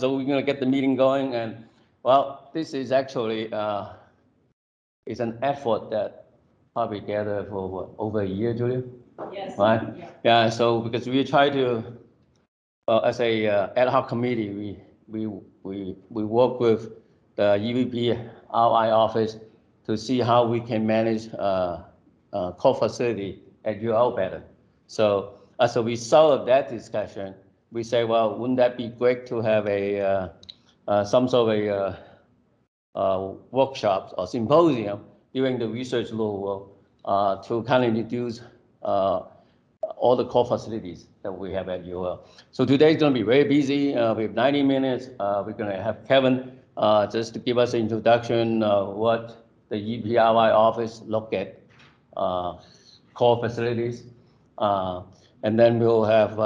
So we're going to get the meeting going, and well, this is actually it's an effort that probably gathered for what, over a year, Julia? Yes. Right? Yeah. So because we try to, as a ad hoc committee, we work with the EVP RI office to see how we can manage core facility at UofL better. So as a result of that discussion, we say, well, wouldn't that be great to have a some sort of a workshop or symposium during the research Louisville to kind of introduce all the core facilities that we have at UofL. So today is going to be very busy. We have 90 minutes. We're going to have Kevin just to give us an introduction what the EPRI office look at core facilities. And then we'll have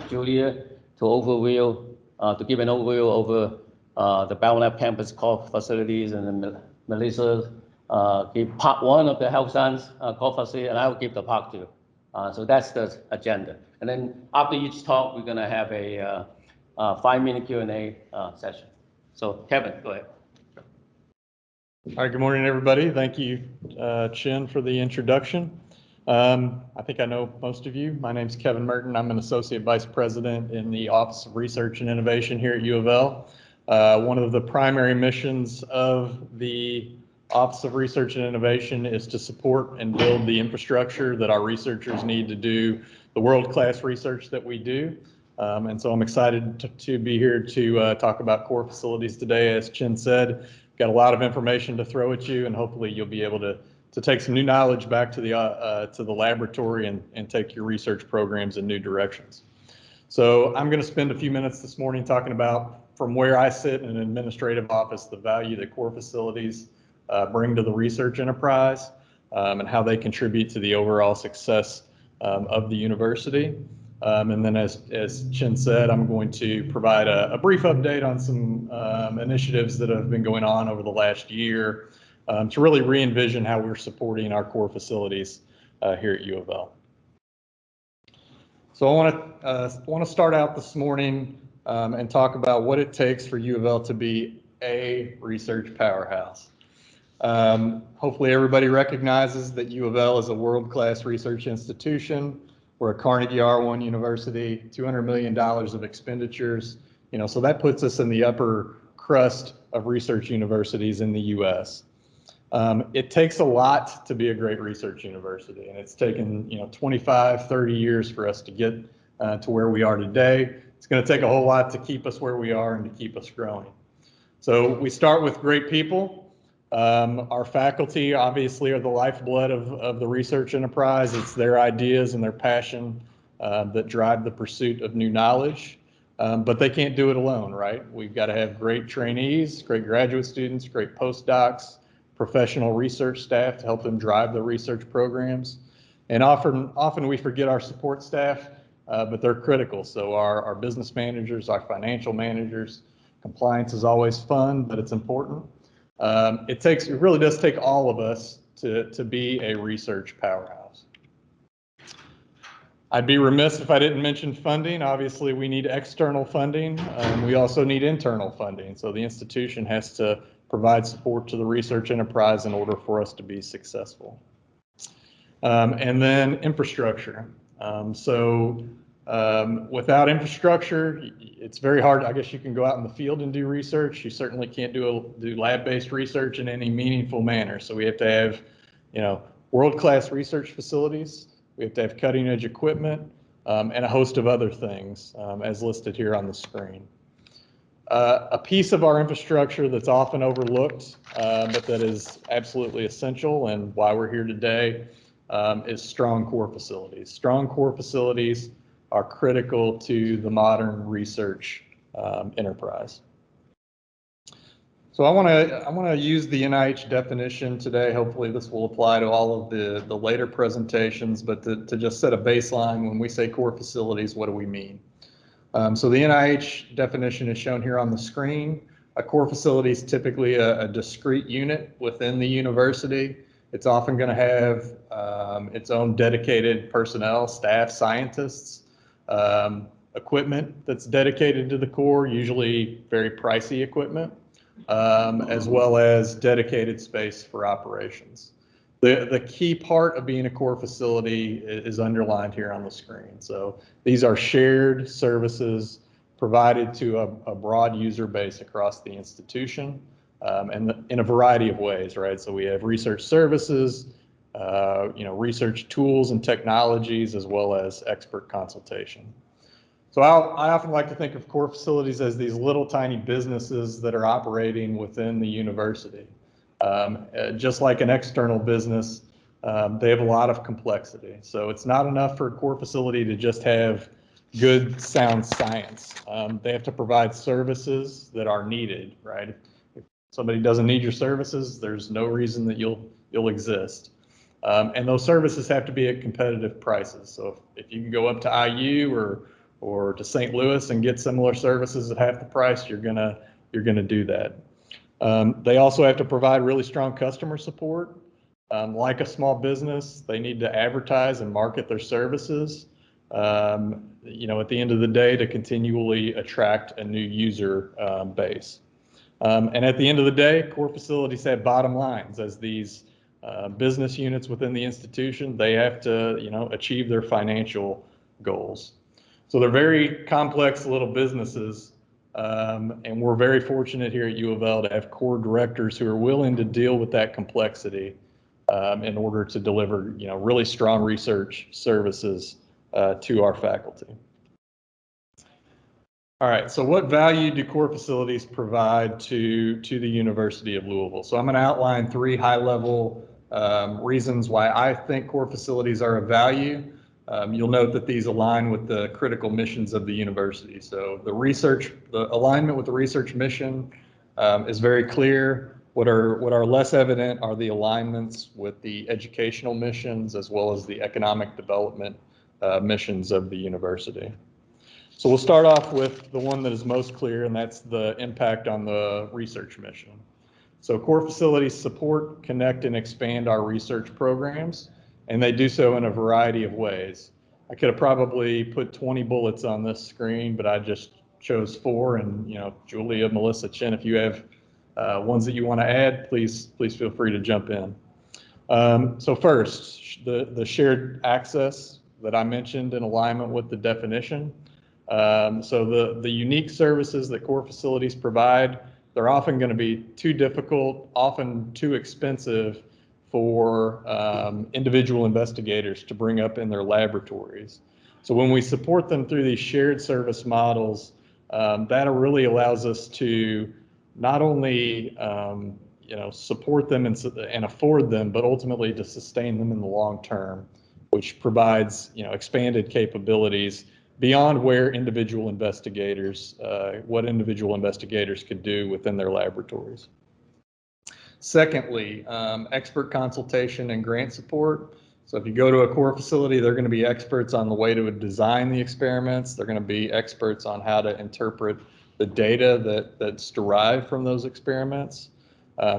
Julia to give an overview over the Bioinformatics campus core facilities, and then Melissa give part one of the health science core facility, and I will give the part two. So that's the agenda. And then after each talk, we're going to have a 5-minute Q&A session. So Kevin, go ahead. All right, good morning, everybody. Thank you, Chin, for the introduction. I think I know most of you. My name's Kevin Merton. I'm an Associate Vice President in the Office of Research and Innovation here at UofL. One of the primary missions of the Office of Research and Innovation is to support and build the infrastructure that our researchers need to do the world-class research that we do. And so I'm excited to be here to talk about core facilities today. As Chin said, got a lot of information to throw at you, and hopefully you'll be able to take some new knowledge back to the laboratory and take your research programs in new directions. So I'm going to spend a few minutes this morning talking about, from where I sit in an administrative office, the value that core facilities bring to the research enterprise, and how they contribute to the overall success of the university. And then as Chin said, I'm going to provide a brief update on some initiatives that have been going on over the last year to really re-envision how we're supporting our core facilities here at UofL. So I want to start out this morning and talk about what it takes for UofL to be a research powerhouse. Hopefully everybody recognizes that UofL is a world-class research institution. We're a Carnegie R1 university, $200 million of expenditures. So that puts us in the upper crust of research universities in the US. It takes a lot to be a great research university, and it's taken 25, 30 years for us to get to where we are today. It's going to take a whole lot to keep us where we are and to keep us growing. So we start with great people. Our faculty obviously are the lifeblood of the research enterprise. It's their ideas and their passion that drive the pursuit of new knowledge, but they can't do it alone, right? We've got to have great trainees, great graduate students, great postdocs, professional research staff to help them drive the research programs. And often we forget our support staff, but they're critical. So our business managers, our financial managers, compliance is always fun, but it's important. It really does take all of us to be a research powerhouse. I'd be remiss if I didn't mention funding. Obviously, we need external funding. We also need internal funding. So the institution has to provide support to the research enterprise in order for us to be successful. And then infrastructure. Without infrastructure, it's very hard. I guess you can go out in the field and do research. You certainly can't do lab-based research in any meaningful manner. So we have to have, world-class research facilities. We have to have cutting-edge equipment and a host of other things, as listed here on the screen. A piece of our infrastructure that's often overlooked, but that is absolutely essential and why we're here today, is strong core facilities. Strong core facilities are critical to the modern research enterprise. So I want to use the NIH definition today. Hopefully this will apply to all of the later presentations, but to just set a baseline, when we say core facilities, what do we mean? So the NIH definition is shown here on the screen. A core facility is typically a discrete unit within the university. It's often going to have its own dedicated personnel, staff, scientists, equipment that's dedicated to the core, usually very pricey equipment, as well as dedicated space for operations. The key part of being a core facility is underlined here on the screen. So these are shared services provided to a broad user base across the institution, and in a variety of ways, right? So we have research services, research tools and technologies, as well as expert consultation. So I often like to think of core facilities as these little tiny businesses that are operating within the university. Just like an external business, they have a lot of complexity. So it's not enough for a core facility to just have good, sound science. They have to provide services that are needed, right? If somebody doesn't need your services, there's no reason that you'll exist. And those services have to be at competitive prices. So if you can go up to IU or to St. Louis and get similar services at half the price, you're gonna do that. They also have to provide really strong customer support. Like a small business, they need to advertise and market their services, at the end of the day, to continually attract a new user base. And at the end of the day, core facilities have bottom lines. As these business units within the institution, they have to, achieve their financial goals. So they're very complex little businesses. And we're very fortunate here at U of L to have core directors who are willing to deal with that complexity in order to deliver, really strong research services to our faculty. All right, so what value do core facilities provide to the University of Louisville? So I'm going to outline 3 high-level reasons why I think core facilities are of value. You'll note that these align with the critical missions of the university. So the alignment with the research mission is very clear. What are less evident are the alignments with the educational missions as well as the economic development missions of the university. So we'll start off with the one that is most clear, and that's the impact on the research mission. So core facilities support, connect, and expand our research programs, and they do so in a variety of ways. I could have probably put 20 bullets on this screen, but I just chose 4. And Julia, Melissa, Chin, if you have ones that you want to add, please feel free to jump in. So first, the shared access that I mentioned in alignment with the definition. So the unique services that core facilities provide, they're often going to be too difficult, often too expensive for individual investigators to bring up in their laboratories. So when we support them through these shared service models, that really allows us to not only support them and afford them, but ultimately to sustain them in the long term, which provides expanded capabilities beyond where individual investigators, what individual investigators could do within their laboratories. Secondly, expert consultation and grant support. So if you go to a core facility, they're going to be experts on the way to design the experiments. They're going to be experts on how to interpret the data that's derived from those experiments.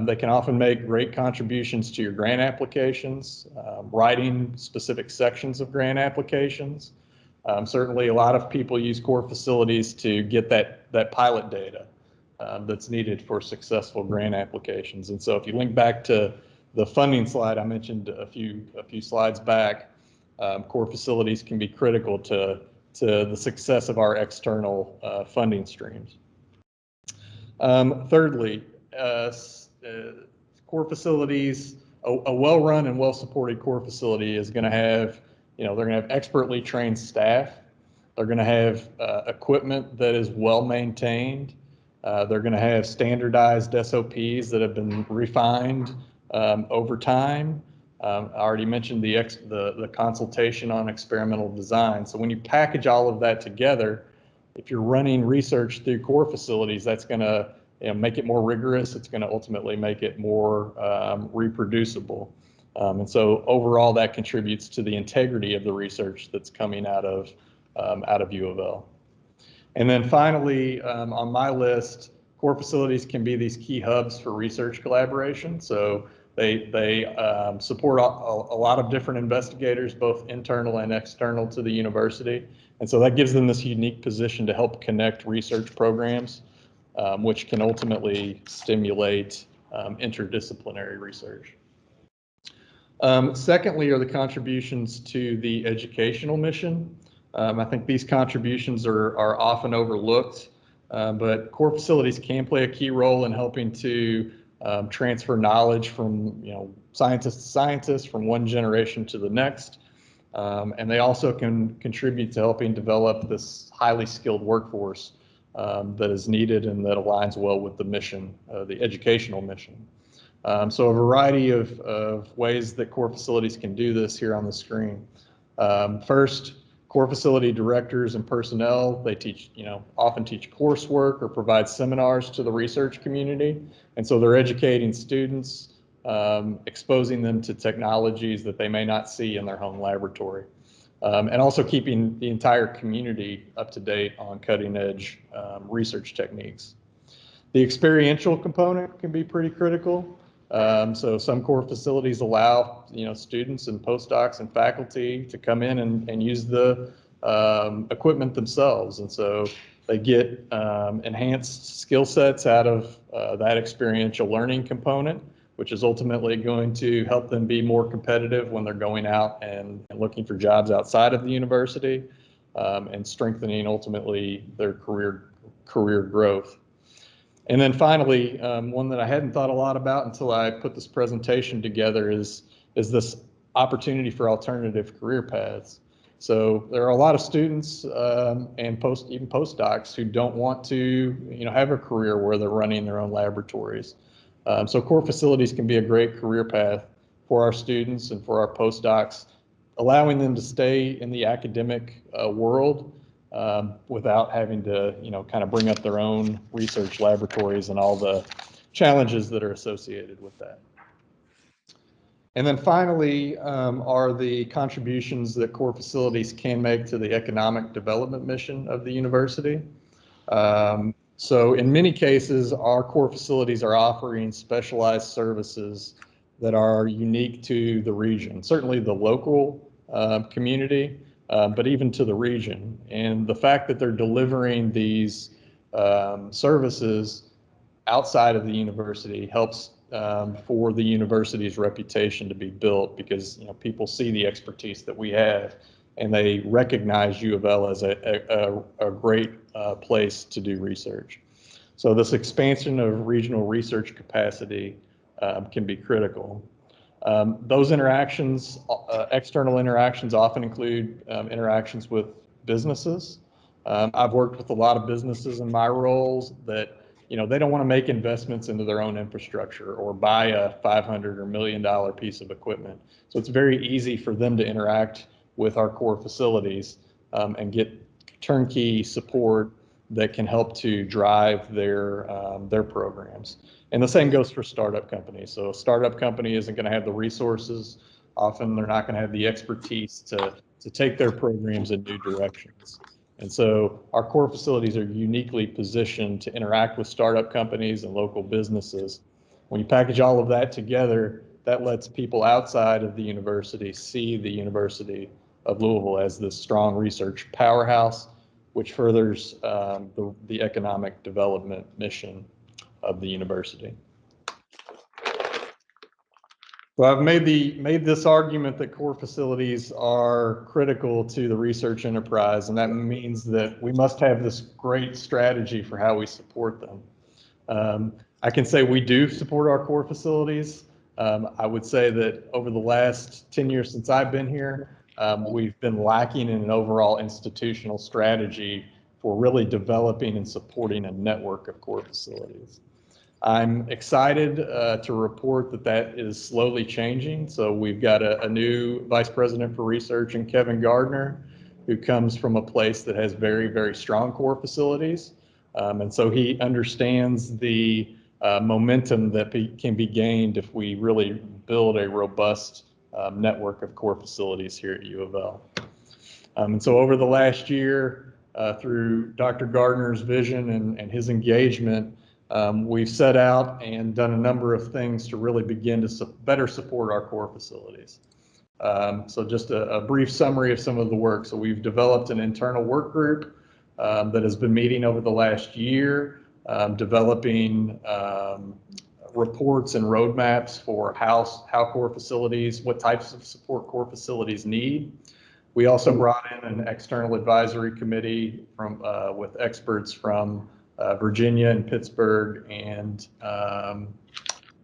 They can often make great contributions to your grant applications, writing specific sections of grant applications. Certainly a lot of people use core facilities to get that pilot data that's needed for successful grant applications. And so if you link back to the funding slide I mentioned a few slides back, core facilities can be critical to the success of our external funding streams. Thirdly, core facilities, a well-run and well-supported core facility is going to have, they're going to have expertly trained staff. They're going to have equipment that is well-maintained. They're going to have standardized SOPs that have been refined over time. I already mentioned the consultation on experimental design. So when you package all of that together, if you're running research through core facilities, that's going to make it more rigorous. It's going to ultimately make it more reproducible. And so overall, that contributes to the integrity of the research that's coming out of U of L. And then finally, on my list, core facilities can be these key hubs for research collaboration. So they support a lot of different investigators, both internal and external to the university. And so that gives them this unique position to help connect research programs, which can ultimately stimulate interdisciplinary research. Secondly are the contributions to the educational mission. I think these contributions are often overlooked, but core facilities can play a key role in helping to transfer knowledge from scientist to scientist, from one generation to the next. And they also can contribute to helping develop this highly skilled workforce that is needed and that aligns well with the mission, the educational mission. So a variety of ways that core facilities can do this here on the screen. First, core facility directors and personnel, they teach, often teach coursework or provide seminars to the research community. And so they're educating students, exposing them to technologies that they may not see in their home laboratory. And also keeping the entire community up to date on cutting edge research techniques. The experiential component can be pretty critical. So some core facilities allow students and postdocs and faculty to come in and use the equipment themselves, and so they get enhanced skill sets out of that experiential learning component, which is ultimately going to help them be more competitive when they're going out and looking for jobs outside of the university, and strengthening ultimately their career growth. And then finally, one that I hadn't thought a lot about until I put this presentation together is this opportunity for alternative career paths. So there are a lot of students and even postdocs who don't want to have a career where they're running their own laboratories. So core facilities can be a great career path for our students and for our postdocs, allowing them to stay in the academic world without having to, kind of bring up their own research laboratories and all the challenges that are associated with that. And then finally are the contributions that core facilities can make to the economic development mission of the university. So in many cases, our core facilities are offering specialized services that are unique to the region, certainly the local community, but even to the region. And the fact that they're delivering these services outside of the university helps for the university's reputation to be built, because people see the expertise that we have and they recognize U of L as a great place to do research. So this expansion of regional research capacity can be critical. Those interactions, external interactions, often include interactions with businesses. I've worked with a lot of businesses in my roles that they don't want to make investments into their own infrastructure or buy a $500 or $1 million piece of equipment. So it's very easy for them to interact with our core facilities and get turnkey support that can help to drive their programs. And the same goes for startup companies. So a startup company isn't going to have the resources. Often they're not going to have the expertise to take their programs in new directions. And so our core facilities are uniquely positioned to interact with startup companies and local businesses. When you package all of that together, that lets people outside of the university see the University of Louisville as this strong research powerhouse, which furthers the economic development mission of the university. So I've made this argument that core facilities are critical to the research enterprise, and that means that we must have this great strategy for how we support them. I can say we do support our core facilities. I would say that over the last 10 years since I've been here, we've been lacking in an overall institutional strategy for really developing and supporting a network of core facilities. I'm excited to report that that is slowly changing. So we've got a new Vice President for Research in Kevin Gardner, who comes from a place that has very, very strong core facilities. And so he understands the momentum that can be gained if we really build a robust network of core facilities here at U of L. And so over the last year, through Dr. Gardner's vision and his engagement, we've set out and done a number of things to really begin to better support our core facilities. So just a brief summary of some of the work. So we've developed an internal work group that has been meeting over the last year, developing reports and roadmaps for how core facilities, what types of support core facilities need. We also brought in an external advisory committee from with experts from Virginia and Pittsburgh and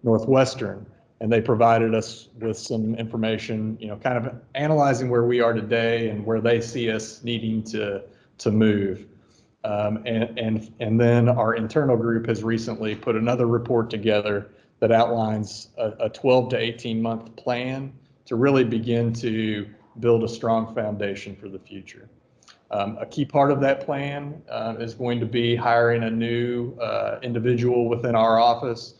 Northwestern, and they provided us with some information, kind of analyzing where we are today and where they see us needing to move. And then our internal group has recently put another report together that outlines a 12 to 18 month plan to really begin to build a strong foundation for the future. A key part of that plan is going to be hiring a new individual within our office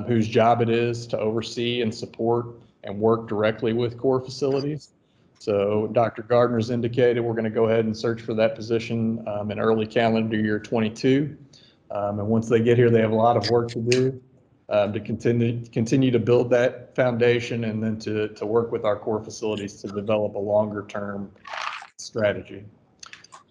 whose job it is to oversee and support and work directly with core facilities. So Dr. Gardner's indicated we're going to go ahead and search for that position in early calendar year 22. And once they get here, they have a lot of work to do to continue to build that foundation and then to work with our core facilities to develop a longer term strategy.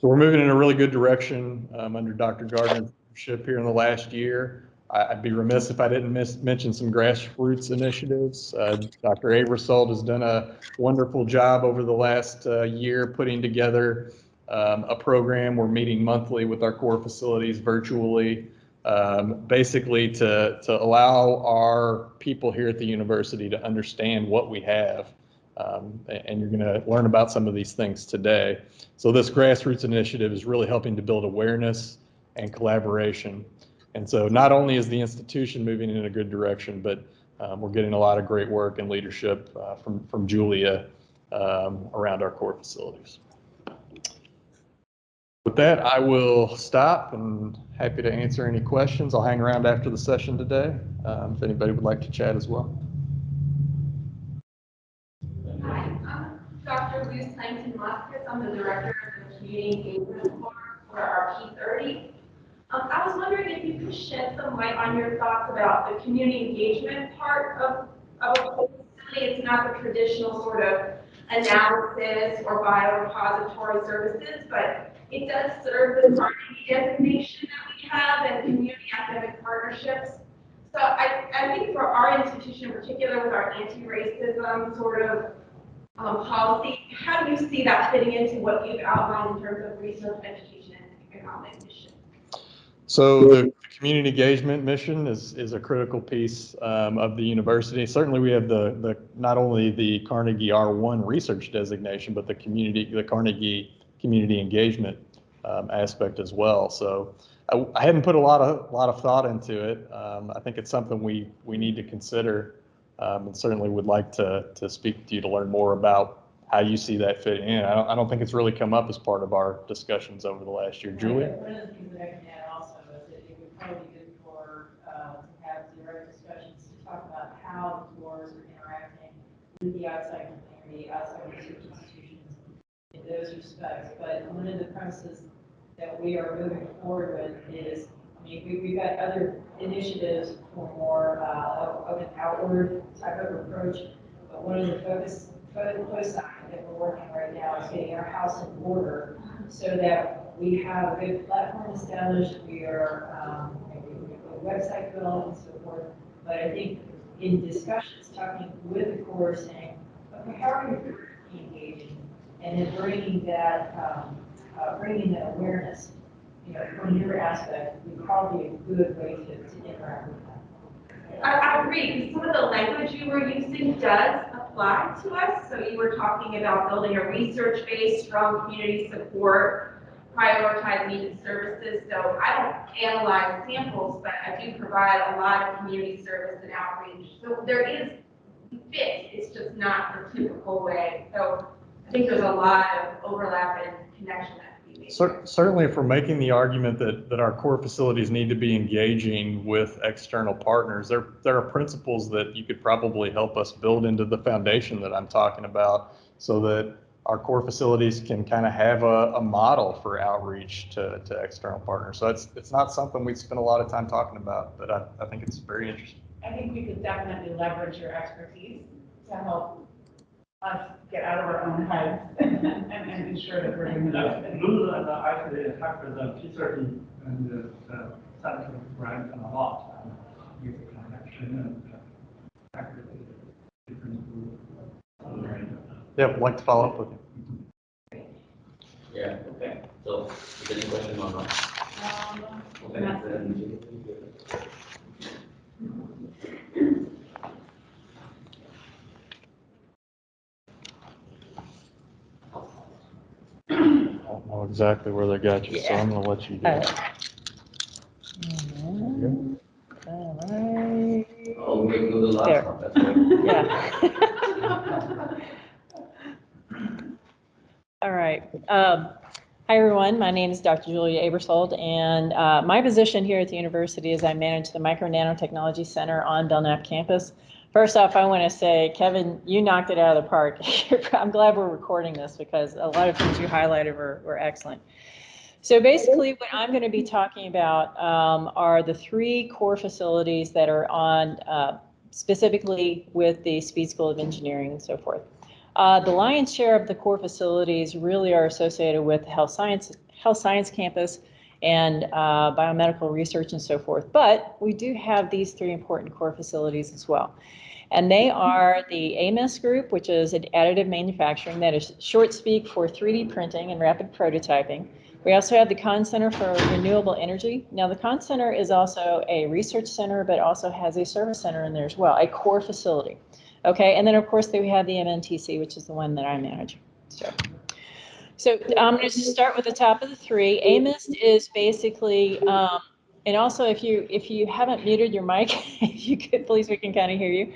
So we're moving in a really good direction under Dr. Gardner's leadership here in the last year. I'd be remiss if I didn't mention some grassroots initiatives. Dr. Aversold has done a wonderful job over the last year putting together a program. We're meeting monthly with our core facilities virtually, basically to allow our people here at the university to understand what we have. And you're going to learn about some of these things today. So this grassroots initiative is really helping to build awareness and collaboration. And so not only is the institution moving in a good direction, but we're getting a lot of great work and leadership from Julia around our core facilities. With that, I will stop and happy to answer any questions. I'll hang around after the session today if anybody would like to chat as well. Hi, I'm Dr. Luz Langton-Moskowitz. I'm the director of the Community Engagement Corps for our P30. I was wondering if you could shed some light on your thoughts about the community engagement part of a core facility. It's not the traditional sort of analysis or biorepository services, but it does serve the Carnegie designation that we have and community academic partnerships. So I think for our institution in particular, with our anti-racism sort of policy, how do you see that fitting into what you've outlined in terms of research, education, and economic mission? So the community engagement mission is a critical piece of the university. Certainly we have the not only the Carnegie R1 research designation, but the Carnegie community engagement aspect as well. So I hadn't put a lot of thought into it. I think it's something we need to consider, and certainly would like to speak to you to learn more about how you see that fitting in. I don't think it's really come up as part of our discussions over the last year. Julia? One of the things that I can add also is that it would probably be good for to have direct discussions to talk about how the cores are interacting with the outside community, outside research institutions in those respects. But one of the premises that we are moving forward with is, I mean, we've got other initiatives for more of an outward type of approach, but one of the foci that we're working right now is getting our house in order so that we have a good platform established. We are a website built and so forth. But I think in discussions, talking with the Corps, saying, okay, how are you engaging, and then bringing that awareness, from your aspect, would probably be a good way to interact with that. I agree, because some of the language you were using does apply to us. So you were talking about building a research base, strong community support, prioritize needed services. So I don't analyze samples, but I do provide a lot of community service and outreach. So there is fit, it's just not the typical way. So I think there's a lot of overlap and connection that can be made. Certainly, if we're making the argument that our core facilities need to be engaging with external partners, there are principles that you could probably help us build into the foundation that I'm talking about, so that our core facilities can kind of have a model for outreach to external partners. So it's not something we spend a lot of time talking about, but I think it's very interesting. I think we could definitely leverage your expertise to help us get out of our own heads and ensure that we're doing the right thing. Louisville and actually have the P30 and the center grant a lot with the connection and actively different groups. Yeah, would like to follow up with you. Yeah, okay. So, is there any question or not? Okay, then. I don't know exactly where they got you, so I'm gonna let you do it. All right. Oh, we do the last There. one, that's right. Yeah. All right. Hi, everyone. My name is Dr. Julia Abersold, and my position here at the university is I manage the Micro Nanotechnology Center on Belknap campus. First off, I want to say, Kevin, you knocked it out of the park. I'm glad we're recording this because a lot of things you highlighted were excellent. So basically, what I'm going to be talking about are the 3 core facilities that are on specifically with the Speed School of Engineering and so forth. The lion's share of the core facilities really are associated with the health science campus and biomedical research and so forth. But we do have these 3 important core facilities as well. And they are the AMOS group, which is an additive manufacturing, that is short speak for 3D printing and rapid prototyping. We also have the Conn Center for Renewable Energy. Now, the Conn Center is also a research center, but also has a service center in there as well, a core facility. Okay, and then of course we have the MNTC, which is the one that I manage. So I'm going to start with the top of the 3. AMOS is basically, and also if you haven't muted your mic, if you could please, we can kind of hear you.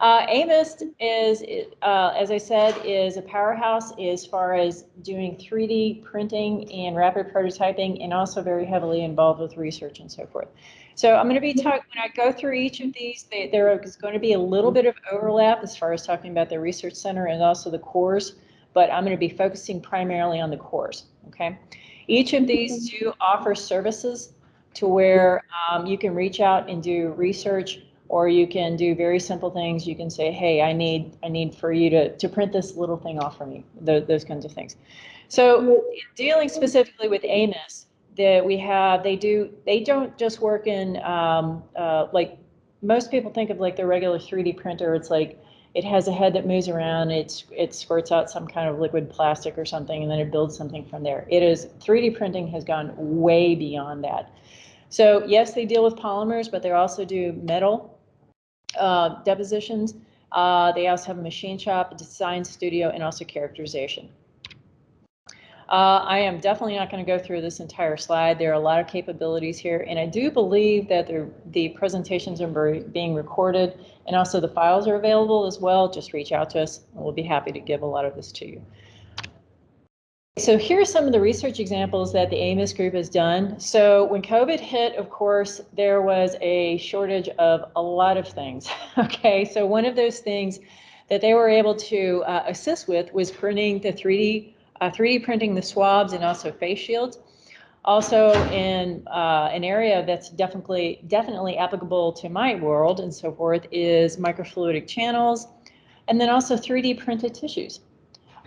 AMOS is, as I said, is a powerhouse as far as doing 3D printing and rapid prototyping, and also very heavily involved with research and so forth. So I'm going to be talking, when I go through each of these, there is going to be a little bit of overlap as far as talking about the research center and also the cores, but I'm going to be focusing primarily on the cores, okay? Each of these 2 offer services to where you can reach out and do research, or you can do very simple things. You can say, hey, I need for you to print this little thing off for me, those kinds of things. So dealing specifically with AMOS, that we have, they don't just work in, like most people think of like the regular 3D printer. It's like, it has a head that moves around, it squirts out some kind of liquid plastic or something, and then it builds something from there. 3D printing has gone way beyond that. So yes, they deal with polymers, but they also do metal depositions. They also have a machine shop, a design studio, and also characterization. I am definitely not going to go through this entire slide. There are a lot of capabilities here, and I do believe that the presentations are being recorded, and also the files are available as well. Just reach out to us, and we'll be happy to give a lot of this to you. So here are some of the research examples that the AMOS group has done. So when COVID hit, of course, there was a shortage of a lot of things. Okay, so one of those things that they were able to assist with was printing the 3D printing the swabs and also face shields. Also in an area that's definitely applicable to my world and so forth is microfluidic channels, and then also 3D printed tissues.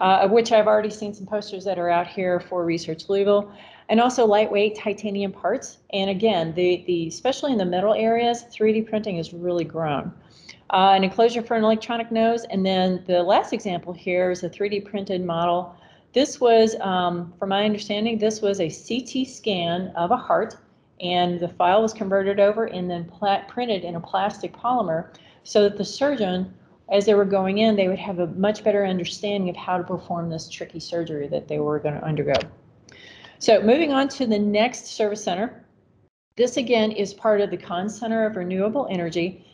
Of which I've already seen some posters that are out here for Research Louisville, and also lightweight titanium parts. And again, especially in the metal areas, 3D printing has really grown. An enclosure for an electronic nose, and then the last example here is a 3D printed model. This was, from my understanding, this was a CT scan of a heart, and the file was converted over and then printed in a plastic polymer so that the surgeon, as they were going in, they would have a much better understanding of how to perform this tricky surgery that they were going to undergo. So moving on to the next service center. This again is part of the Conn Center of Renewable Energy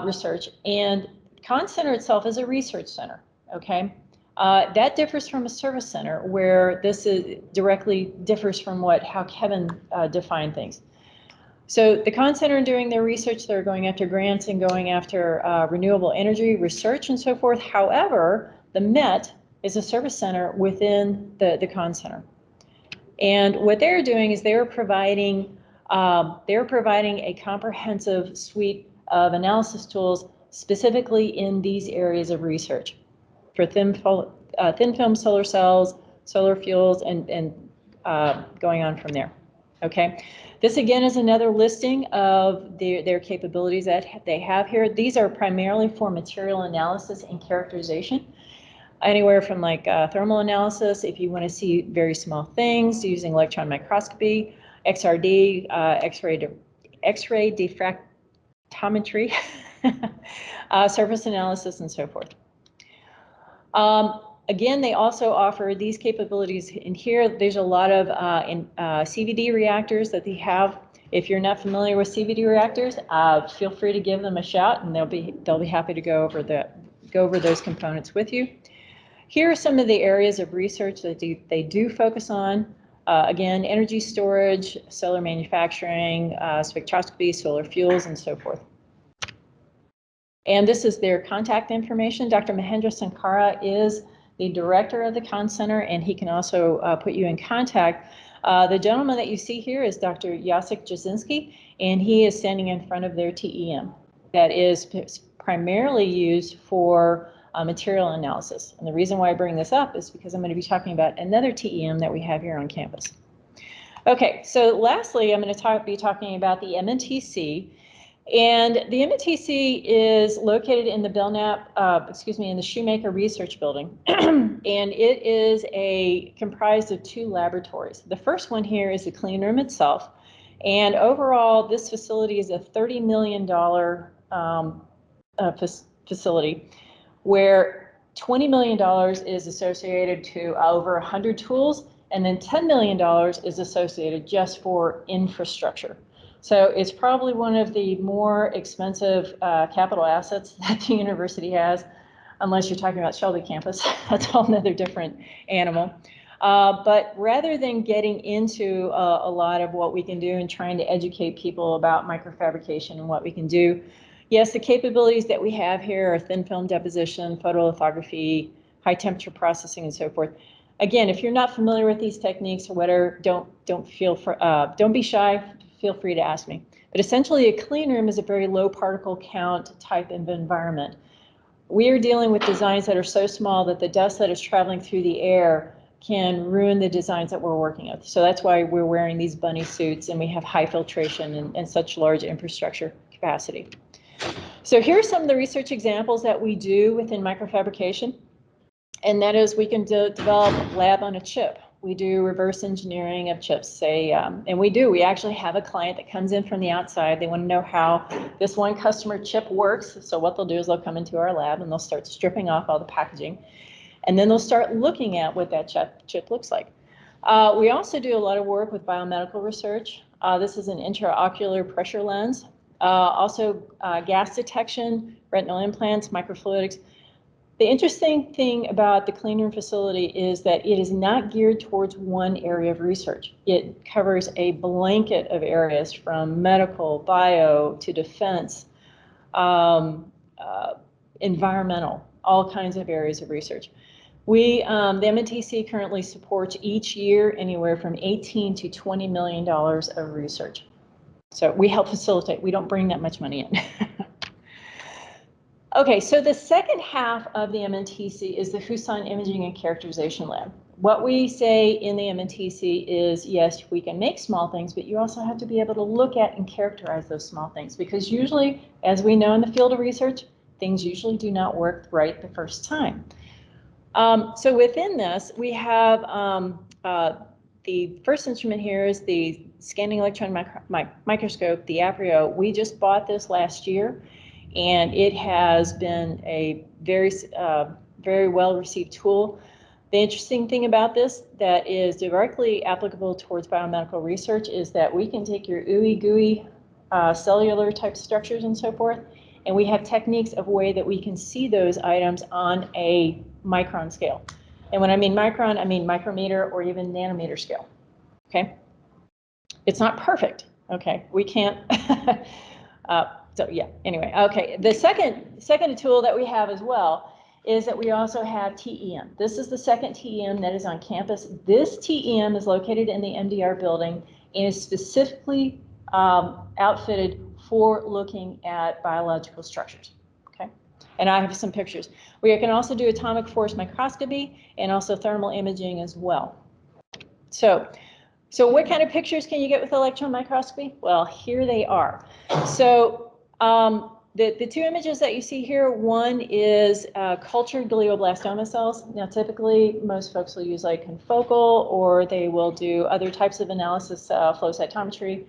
Research, and Conn Center itself is a research center, okay? That differs from a service center, where this directly differs from how Kevin defined things. So the Conn Center, in doing their research, they're going after grants and going after renewable energy research and so forth. However, the MET is a service center within the Conn Center. And what they're doing is they're providing a comprehensive suite of analysis tools specifically in these areas of research. for thin film solar cells, solar fuels, and going on from there. Okay, this again is another listing of their capabilities that they have here. These are primarily for material analysis and characterization. Anywhere from like thermal analysis, if you want to see very small things using electron microscopy, XRD, X-ray diffractometry, surface analysis, and so forth. Again, they also offer these capabilities in here. There's a lot of CVD reactors that they have. If you're not familiar with CVD reactors, feel free to give them a shout, and they'll be happy to go over those components with you. Here are some of the areas of research that they do focus on. Again, energy storage, solar manufacturing, spectroscopy, solar fuels, and so forth. And this is their contact information. Dr. Mahendra Sankara is the director of the Con Center, and he can also put you in contact. The gentleman that you see here is Dr. Jacek Jasinski, and he is standing in front of their TEM that is primarily used for material analysis. And the reason why I bring this up is because I'm going to be talking about another TEM that we have here on campus. Okay, so lastly, I'm going to be talking about the MNTC. And the MNTC is located in the in the Shoemaker Research Building, and it is comprised of 2 laboratories. The first one here is the clean room itself, and overall, this facility is a $30 million facility, where $20 million is associated to over 100 tools, and then $10 million is associated just for infrastructure. So it's probably one of the more expensive capital assets that the university has, unless you're talking about Shelby campus. That's a whole nother different animal. But rather than getting into a lot of what we can do and trying to educate people about microfabrication and what we can do, yes, the capabilities that we have here are thin film deposition, photolithography, high temperature processing, and so forth. Again, if you're not familiar with these techniques or whatever, don't be shy. Feel free to ask me. But essentially, a clean room is a very low particle count type of environment. We are dealing with designs that are so small that the dust that is traveling through the air can ruin the designs that we're working with. So that's why we're wearing these bunny suits, and we have high filtration and such large infrastructure capacity. So here are some of the research examples that we do within microfabrication. And that is, we can develop lab on a chip. We do reverse engineering of chips, and we actually have a client that comes in from the outside. They want to know how this one customer chip works. So what they'll do is they'll come into our lab and they'll start stripping off all the packaging, and then they'll start looking at what that chip looks like. We also do a lot of work with biomedical research. This is an intraocular pressure lens. Also gas detection, retinal implants, microfluidics. The interesting thing about the clean room facility is that it is not geared towards one area of research. It covers a blanket of areas from medical, bio, to defense, environmental, all kinds of areas of research. The MNTC currently supports each year anywhere from $18 to $20 million of research. So we help facilitate. We don't bring that much money in. Okay, so the second half of the MNTC is the Husan Imaging and Characterization Lab. What we say in the MNTC is, yes, we can make small things, but you also have to be able to look at and characterize those small things, because usually, as we know in the field of research, things usually do not work right the first time. So within this, we have the first instrument here is the Scanning Electron Microscope, the Aprio. We just bought this last year, and it has been a very well-received tool. The interesting thing about this that is directly applicable towards biomedical research is that we can take your ooey gooey cellular type structures and so forth, and we have techniques of way that we can see those items on a micron scale. And when I mean micron, I mean micrometer or even nanometer scale, okay? It's not perfect, okay? We can't, so yeah, anyway, okay. The second tool that we have as well is that we also have TEM. This is the second TEM that is on campus. This TEM is located in the MDR building and is specifically outfitted for looking at biological structures, okay? And I have some pictures. We can also do atomic force microscopy and also thermal imaging as well. So what kind of pictures can you get with electron microscopy? Well, here they are. So the two images that you see here, one is cultured glioblastoma cells. Now, typically, most folks will use like confocal, or they will do other types of analysis, flow cytometry,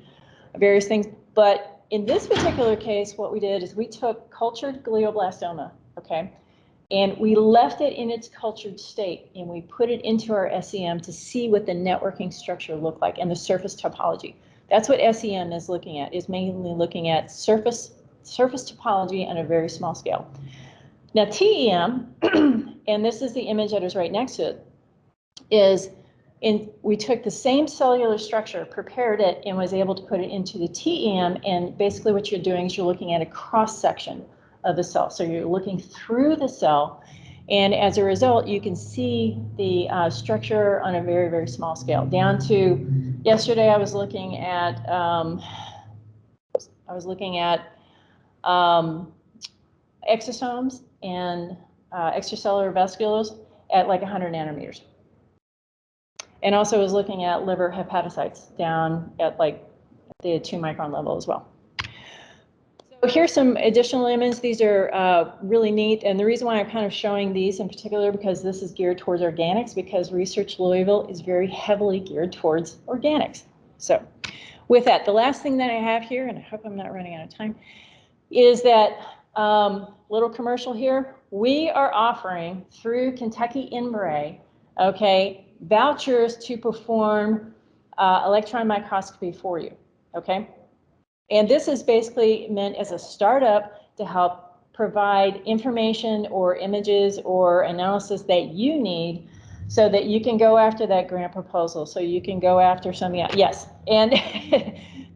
various things. But in this particular case, what we did is we took cultured glioblastoma, okay, and we left it in its cultured state, and we put it into our SEM to see what the networking structure looked like and the surface topology. That's what SEM is looking at, is mainly looking at surface topology on a very small scale. Now TEM, and this is the image that is right next to it, we took the same cellular structure, prepared it, and was able to put it into the TEM, and basically what you're doing is you're looking at a cross section of the cell. So you're looking through the cell, and as a result, you can see the structure on a very, very small scale. Down to yesterday, I was looking at exosomes and extracellular vesicles at like 100 nanometers. And also was looking at liver hepatocytes down at like the 2 micron level as well. So here's some additional images. These are really neat. And the reason why I'm kind of showing these in particular, because this is geared towards organics, because Research Louisville is very heavily geared towards organics. So with that, the last thing that I have here, and I hope I'm not running out of time, is that little commercial here. We are offering through Kentucky Inbray, okay, vouchers to perform electron microscopy for you, okay? And this is basically meant as a startup to help provide information or images or analysis that you need so that you can go after that grant proposal, so you can go after some, yes. And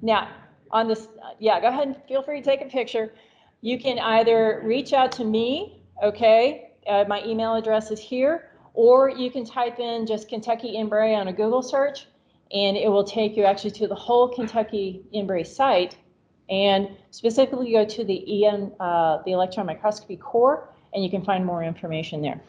now on this, yeah, go ahead and feel free to take a picture. You can either reach out to me, okay, my email address is here, or you can type in just Kentucky Inbray on a Google search, and it will take you actually to the whole Kentucky Inbray site, and specifically go to the Electron Microscopy Corps, and you can find more information there.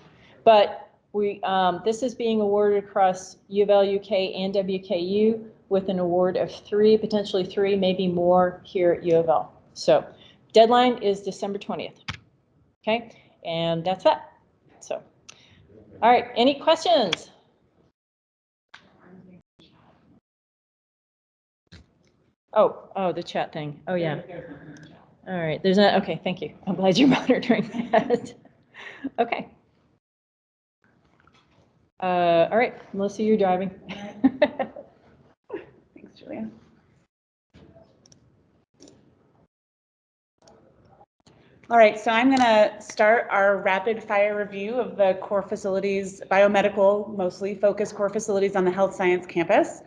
But this is being awarded across UofL UK and WKU with an award of 3, potentially 3, maybe more here at UofL. So deadline is December 20th. Okay, and that's that. So, all right, any questions? Oh, the chat thing. Oh yeah. All right, there's not, okay, thank you. I'm glad you're monitoring that. Okay. All right, Melissa, you're driving. Thanks, Julia. All right, so I'm going to start our rapid fire review of the core facilities, biomedical, mostly focused core facilities on the health science campus.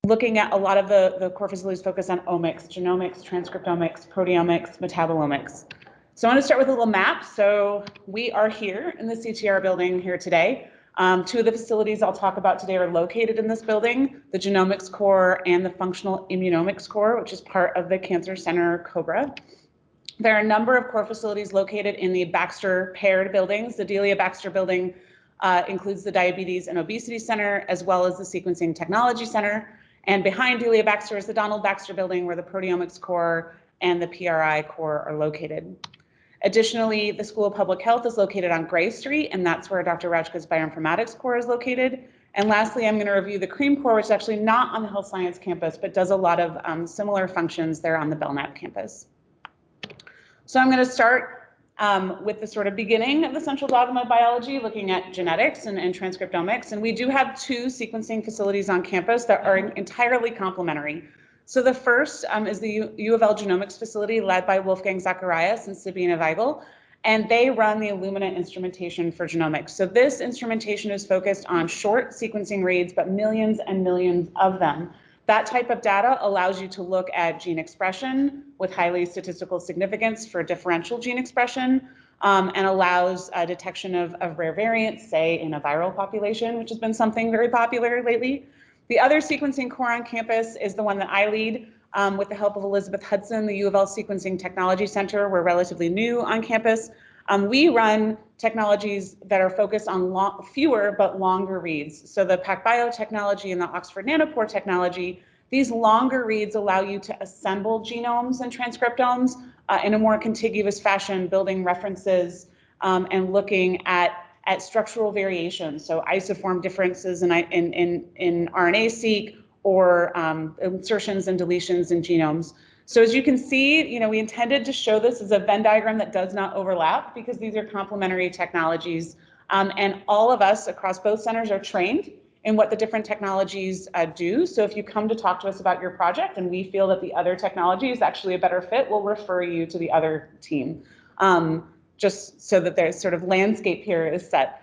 Looking at a lot of the core facilities focus on omics, genomics, transcriptomics, proteomics, metabolomics. So I want to start with a little map. So we are here in the CTR building here today. 2 of the facilities I'll talk about today are located in this building, the Genomics Corps and the Functional Immunomix Corps, which is part of the Cancer Center Cobra. There are a number of core facilities located in the Baxter paired buildings. The Delia Baxter building includes the Diabetes and Obesity Center, as well as the Sequencing Technology Center. And behind Delia Baxter is the Donald Baxter building, where the Proteomics Corps and the PRI Corps are located. Additionally, the School of Public Health is located on Gray Street, and that's where Dr. Rajka's Bioinformatics Corps is located. And lastly, I'm going to review the Cream Corps, which is actually not on the Health Science campus, but does a lot of similar functions there on the Belknap campus. So I'm going to start with the sort of beginning of the central dogma of biology, looking at genetics and transcriptomics. And we do have 2 sequencing facilities on campus that are entirely complementary. So the first is the UofL Genomics Facility, led by Wolfgang Zacharias and Sabina Weigel, and they run the Illumina instrumentation for genomics. So this instrumentation is focused on short sequencing reads, but millions and millions of them. That type of data allows you to look at gene expression with highly statistical significance for differential gene expression, and allows detection of rare variants, say in a viral population, which has been something very popular lately. The other sequencing core on campus is the one that I lead. with the help of Elizabeth Hudson, the UofL Sequencing Technology Center. We're relatively new on campus. We run technologies that are focused on fewer but longer reads. So the PacBio technology and the Oxford Nanopore technology, these longer reads allow you to assemble genomes and transcriptomes in a more contiguous fashion, building references and looking at structural variations, so isoform differences in RNA-seq or insertions and deletions in genomes. So as you can see, we intended to show this as a Venn diagram that does not overlap because these are complementary technologies. And all of us across both centers are trained in what the different technologies do. So if you come to talk to us about your project and we feel that the other technology is actually a better fit, we'll refer you to the other team, just so that there's sort of landscape here is set.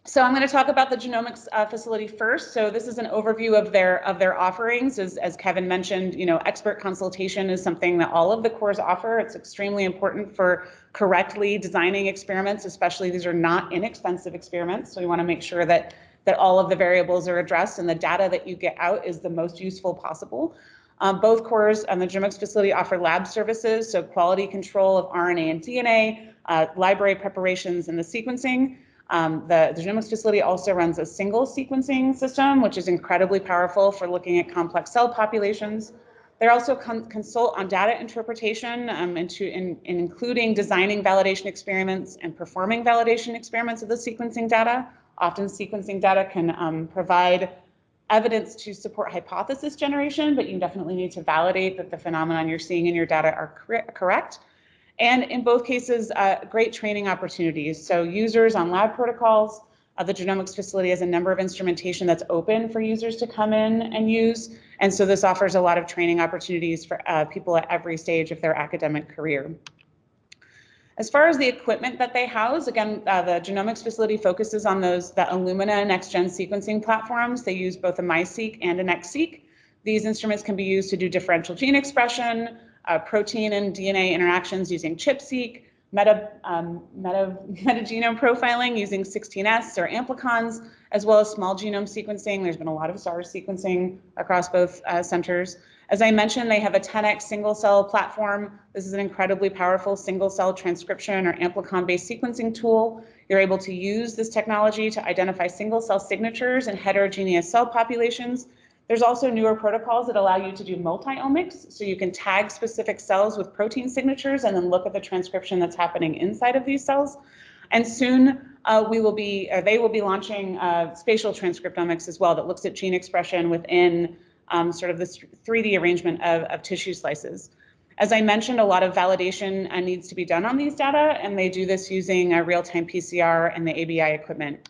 So I'm going to talk about the Genomics facility first. So this is an overview of their offerings. As Kevin mentioned, expert consultation is something that all of the cores offer. It's extremely important for correctly designing experiments, especially these are not inexpensive experiments. So we want to make sure that all of the variables are addressed and the data that you get out is the most useful possible. Both cores and the Genomics facility offer lab services, so quality control of RNA and DNA, library preparations, and the sequencing. The Genomics facility also runs a single sequencing system, which is incredibly powerful for looking at complex cell populations. They also consult on data interpretation, including designing validation experiments and performing validation experiments of the sequencing data. Often sequencing data can provide evidence to support hypothesis generation, but you definitely need to validate that the phenomenon you're seeing in your data are correct. And in both cases, great training opportunities. So users on lab protocols, the Genomics facility has a number of instrumentation that's open for users to come in and use. And so this offers a lot of training opportunities for people at every stage of their academic career. As far as the equipment that they house, again, the Genomics facility focuses on the Illumina next-gen sequencing platforms. They use both a MiSeq and a NextSeq. These instruments can be used to do differential gene expression, protein and DNA interactions using ChIP-seq, metagenome profiling using 16S or amplicons, as well as small genome sequencing. There's been a lot of SARS sequencing across both centers. As I mentioned, they have a 10x single cell platform. This is an incredibly powerful single cell transcription or amplicon-based sequencing tool. You're able to use this technology to identify single cell signatures in heterogeneous cell populations. There's also newer protocols that allow you to do multi-omics, so you can tag specific cells with protein signatures and then look at the transcription that's happening inside of these cells. And soon they will be launching spatial transcriptomics as well that looks at gene expression within sort of this 3D arrangement of tissue slices. As I mentioned, a lot of validation needs to be done on these data, and they do this using real-time PCR and the ABI equipment.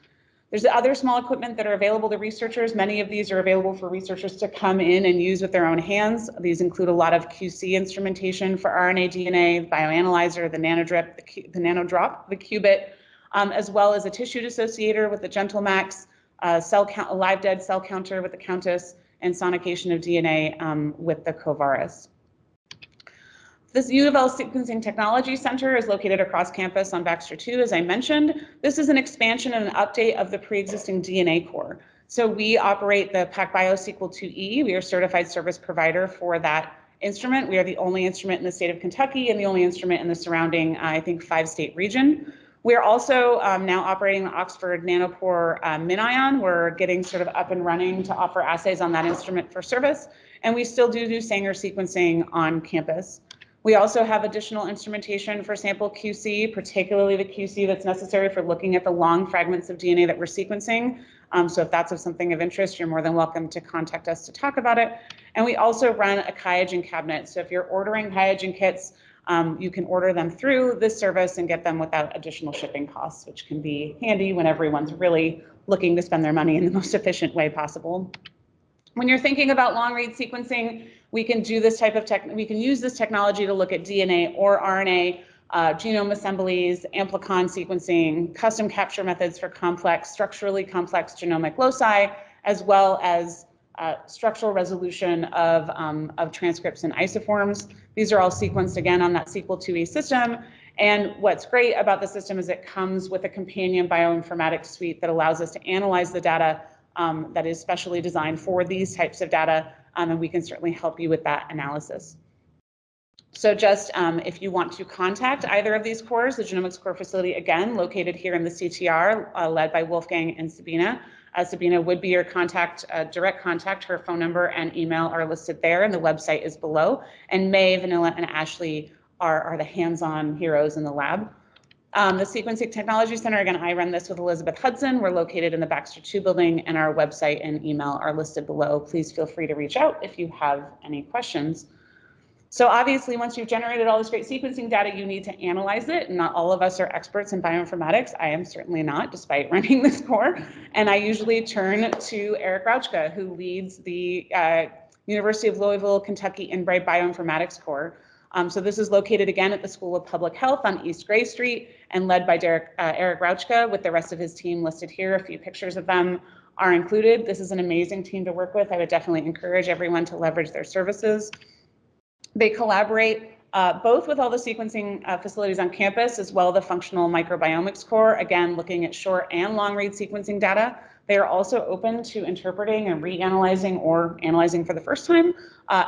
There's other small equipment that are available to researchers. Many of these are available for researchers to come in and use with their own hands. These include a lot of QC instrumentation for RNA, DNA, the bioanalyzer, the nanodrip, the nanodrop, the qubit, as well as a tissue dissociator with the GentleMax, a live dead cell counter with the Countess, and sonication of DNA with the Covaris. This UofL Sequencing Technology Center is located across campus on Baxter 2, as I mentioned. This is an expansion and an update of the pre-existing DNA core. So we operate the PacBio Sequel IIe. We are certified service provider for that instrument. We are the only instrument in the state of Kentucky and the only instrument in the surrounding, I think, 5-state region. We are also now operating the Oxford Nanopore MinION. We're getting sort of up and running to offer assays on that instrument for service. And we still do Sanger sequencing on campus. We also have additional instrumentation for sample QC, particularly the QC that's necessary for looking at the long fragments of DNA that we're sequencing. So if that's of something of interest, you're more than welcome to contact us to talk about it. And we also run a QIAGEN cabinet. So if you're ordering QIAGEN kits, you can order them through this service and get them without additional shipping costs, which can be handy when everyone's really looking to spend their money in the most efficient way possible. When you're thinking about long-read sequencing, we can do this type of we can use this technology to look at DNA or RNA, genome assemblies, amplicon sequencing, custom capture methods for structurally complex genomic loci, as well as structural resolution of transcripts and isoforms. These are all sequenced again on that Sequel IIe system. And what's great about the system is it comes with a companion bioinformatics suite that allows us to analyze the data that is specially designed for these types of data and we can certainly help you with that analysis. So just if you want to contact either of these cores, the Genomics Corps facility, again, located here in the CTR, led by Wolfgang and Sabina. Sabina would be your contact, direct contact. Her phone number and email are listed there, and the website is below. And May, Vanilla, and Ashley are the hands-on heroes in the lab. The Sequencing Technology Center, again, I run this with Elizabeth Hudson. We're located in the Baxter 2 building, and our website and email are listed below. Please feel free to reach out if you have any questions. So obviously, once you've generated all this great sequencing data, you need to analyze it. And not all of us are experts in bioinformatics. I am certainly not, despite running this core. And I usually turn to Eric Rauchka, who leads the University of Louisville, Kentucky Inbright Bioinformatics Corps. So this is located again at the School of Public Health on East Gray Street and led by Eric Rauchka with the rest of his team listed here. A few pictures of them are included. This is an amazing team to work with. I would definitely encourage everyone to leverage their services. They collaborate both with all the sequencing facilities on campus as well as the Functional Microbiomics Corps, again, looking at short and long read sequencing data. They are also open to interpreting and reanalyzing or analyzing for the first time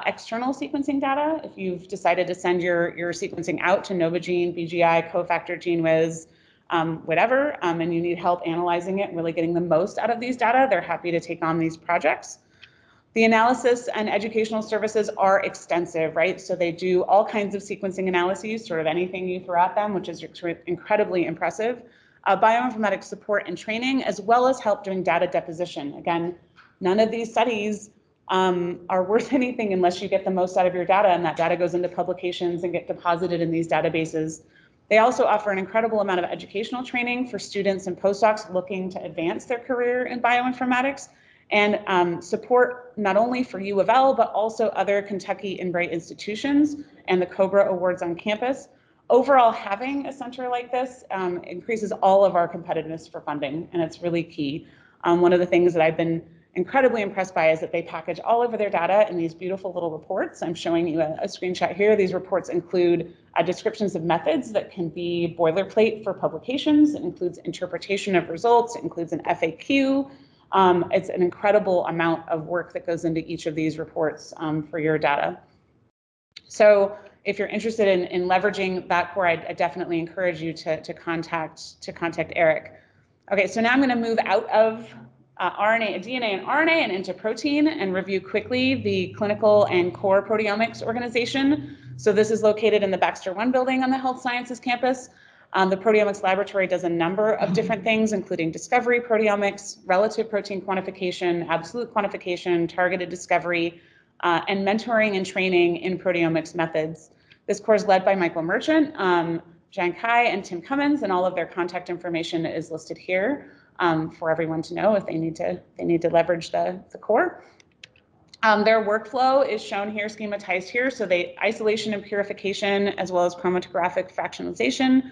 external sequencing data. If you've decided to send your sequencing out to Novogene, BGI, Cofactor, GeneWiz, whatever, and you need help analyzing it and really getting the most out of these data, they're happy to take on these projects. The analysis and educational services are extensive, right? So they do all kinds of sequencing analyses, sort of anything you throw at them, which is incredibly impressive. Bioinformatics support and training, as well as help doing data deposition. Again, none of these studies are worth anything unless you get the most out of your data, and that data goes into publications and get deposited in these databases. They also offer an incredible amount of educational training for students and postdocs looking to advance their career in bioinformatics, and support not only for UofL, but also other Kentucky Inbright institutions and the Cobra Awards on campus. Overall, having a center like this increases all of our competitiveness for funding, and it's really key. One of the things that I've been incredibly impressed by is that they package all of their data in these beautiful little reports. I'm showing you a screenshot here. These reports include descriptions of methods that can be boilerplate for publications. It includes interpretation of results. It includes an FAQ. It's an incredible amount of work that goes into each of these reports for your data. So if you're interested in leveraging that core, I definitely encourage you to contact Eric. Okay, so now I'm going to move out of DNA and RNA and into protein and review quickly the clinical and core proteomics organization. So this is located in the Baxter 1 building on the Health Sciences campus. The proteomics laboratory does a number of different things, including discovery proteomics, relative protein quantification, absolute quantification, targeted discovery, and mentoring and training in proteomics methods. This course is led by Michael Merchant, Jan Kai, and Tim Cummins, and all of their contact information is listed here for everyone to know if they need to leverage the core. Their workflow is shown here, schematized here. So they isolation and purification, as well as chromatographic fractionalization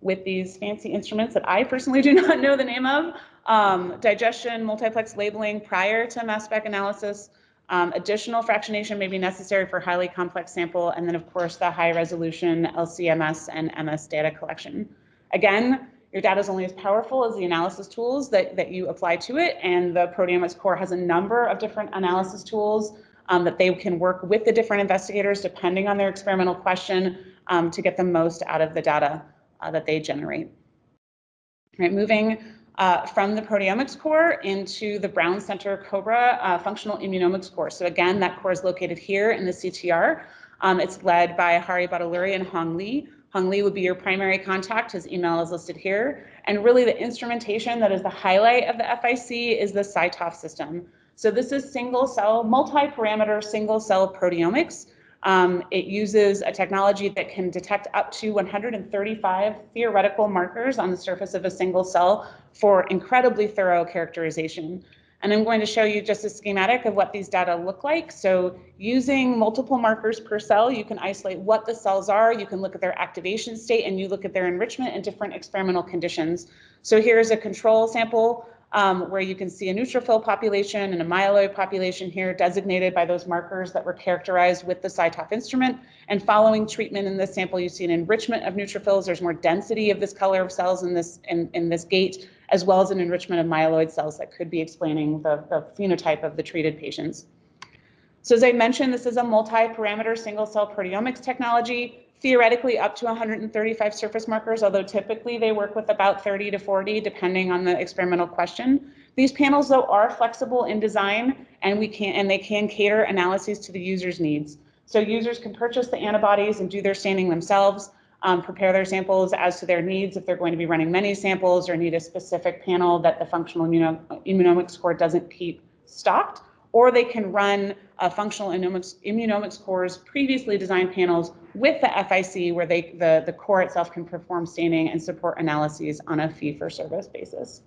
with these fancy instruments that I personally do not know the name of. Digestion, multiplex labeling prior to mass spec analysis. Additional fractionation may be necessary for highly complex sample, and then of course the high resolution LCMS and MS data collection. Again, your data is only as powerful as the analysis tools that you apply to it, and the Proteomics Corps has a number of different analysis tools that they can work with the different investigators depending on their experimental question to get the most out of the data that they generate. Right, moving from the Proteomics Corps into the Brown Center Cobra Functional Immunomix Corps. So again, that core is located here in the CTR. It's led by Hari Badaluri and Hong Li. Hong Li would be your primary contact. His email is listed here. And really the instrumentation that is the highlight of the FIC is the CyTOF system. So this is single cell, multi-parameter single cell proteomics. It uses a technology that can detect up to 135 theoretical markers on the surface of a single cell for incredibly thorough characterization. And I'm going to show you just a schematic of what these data look like. So using multiple markers per cell, you can isolate what the cells are, you can look at their activation state, and you look at their enrichment in different experimental conditions. So here's a control sample where you can see a neutrophil population and a myeloid population here designated by those markers that were characterized with the CyTOF instrument. And following treatment in this sample, you see an enrichment of neutrophils. There's more density of this color of cells in this gate, as well as an enrichment of myeloid cells that could be explaining the phenotype of the treated patients. So as I mentioned, this is a multi-parameter single-cell proteomics technology, theoretically up to 135 surface markers, although typically they work with about 30 to 40, depending on the experimental question. These panels, though, are flexible in design, and they can cater analyses to the user's needs. So users can purchase the antibodies and do their staining themselves, prepare their samples as to their needs if they're going to be running many samples or need a specific panel that the functional Immunomix Corps doesn't keep stocked, or they can run functional Immunomix Corps' previously designed panels with the FIC, where the core itself can perform staining and support analyses on a fee-for-service basis.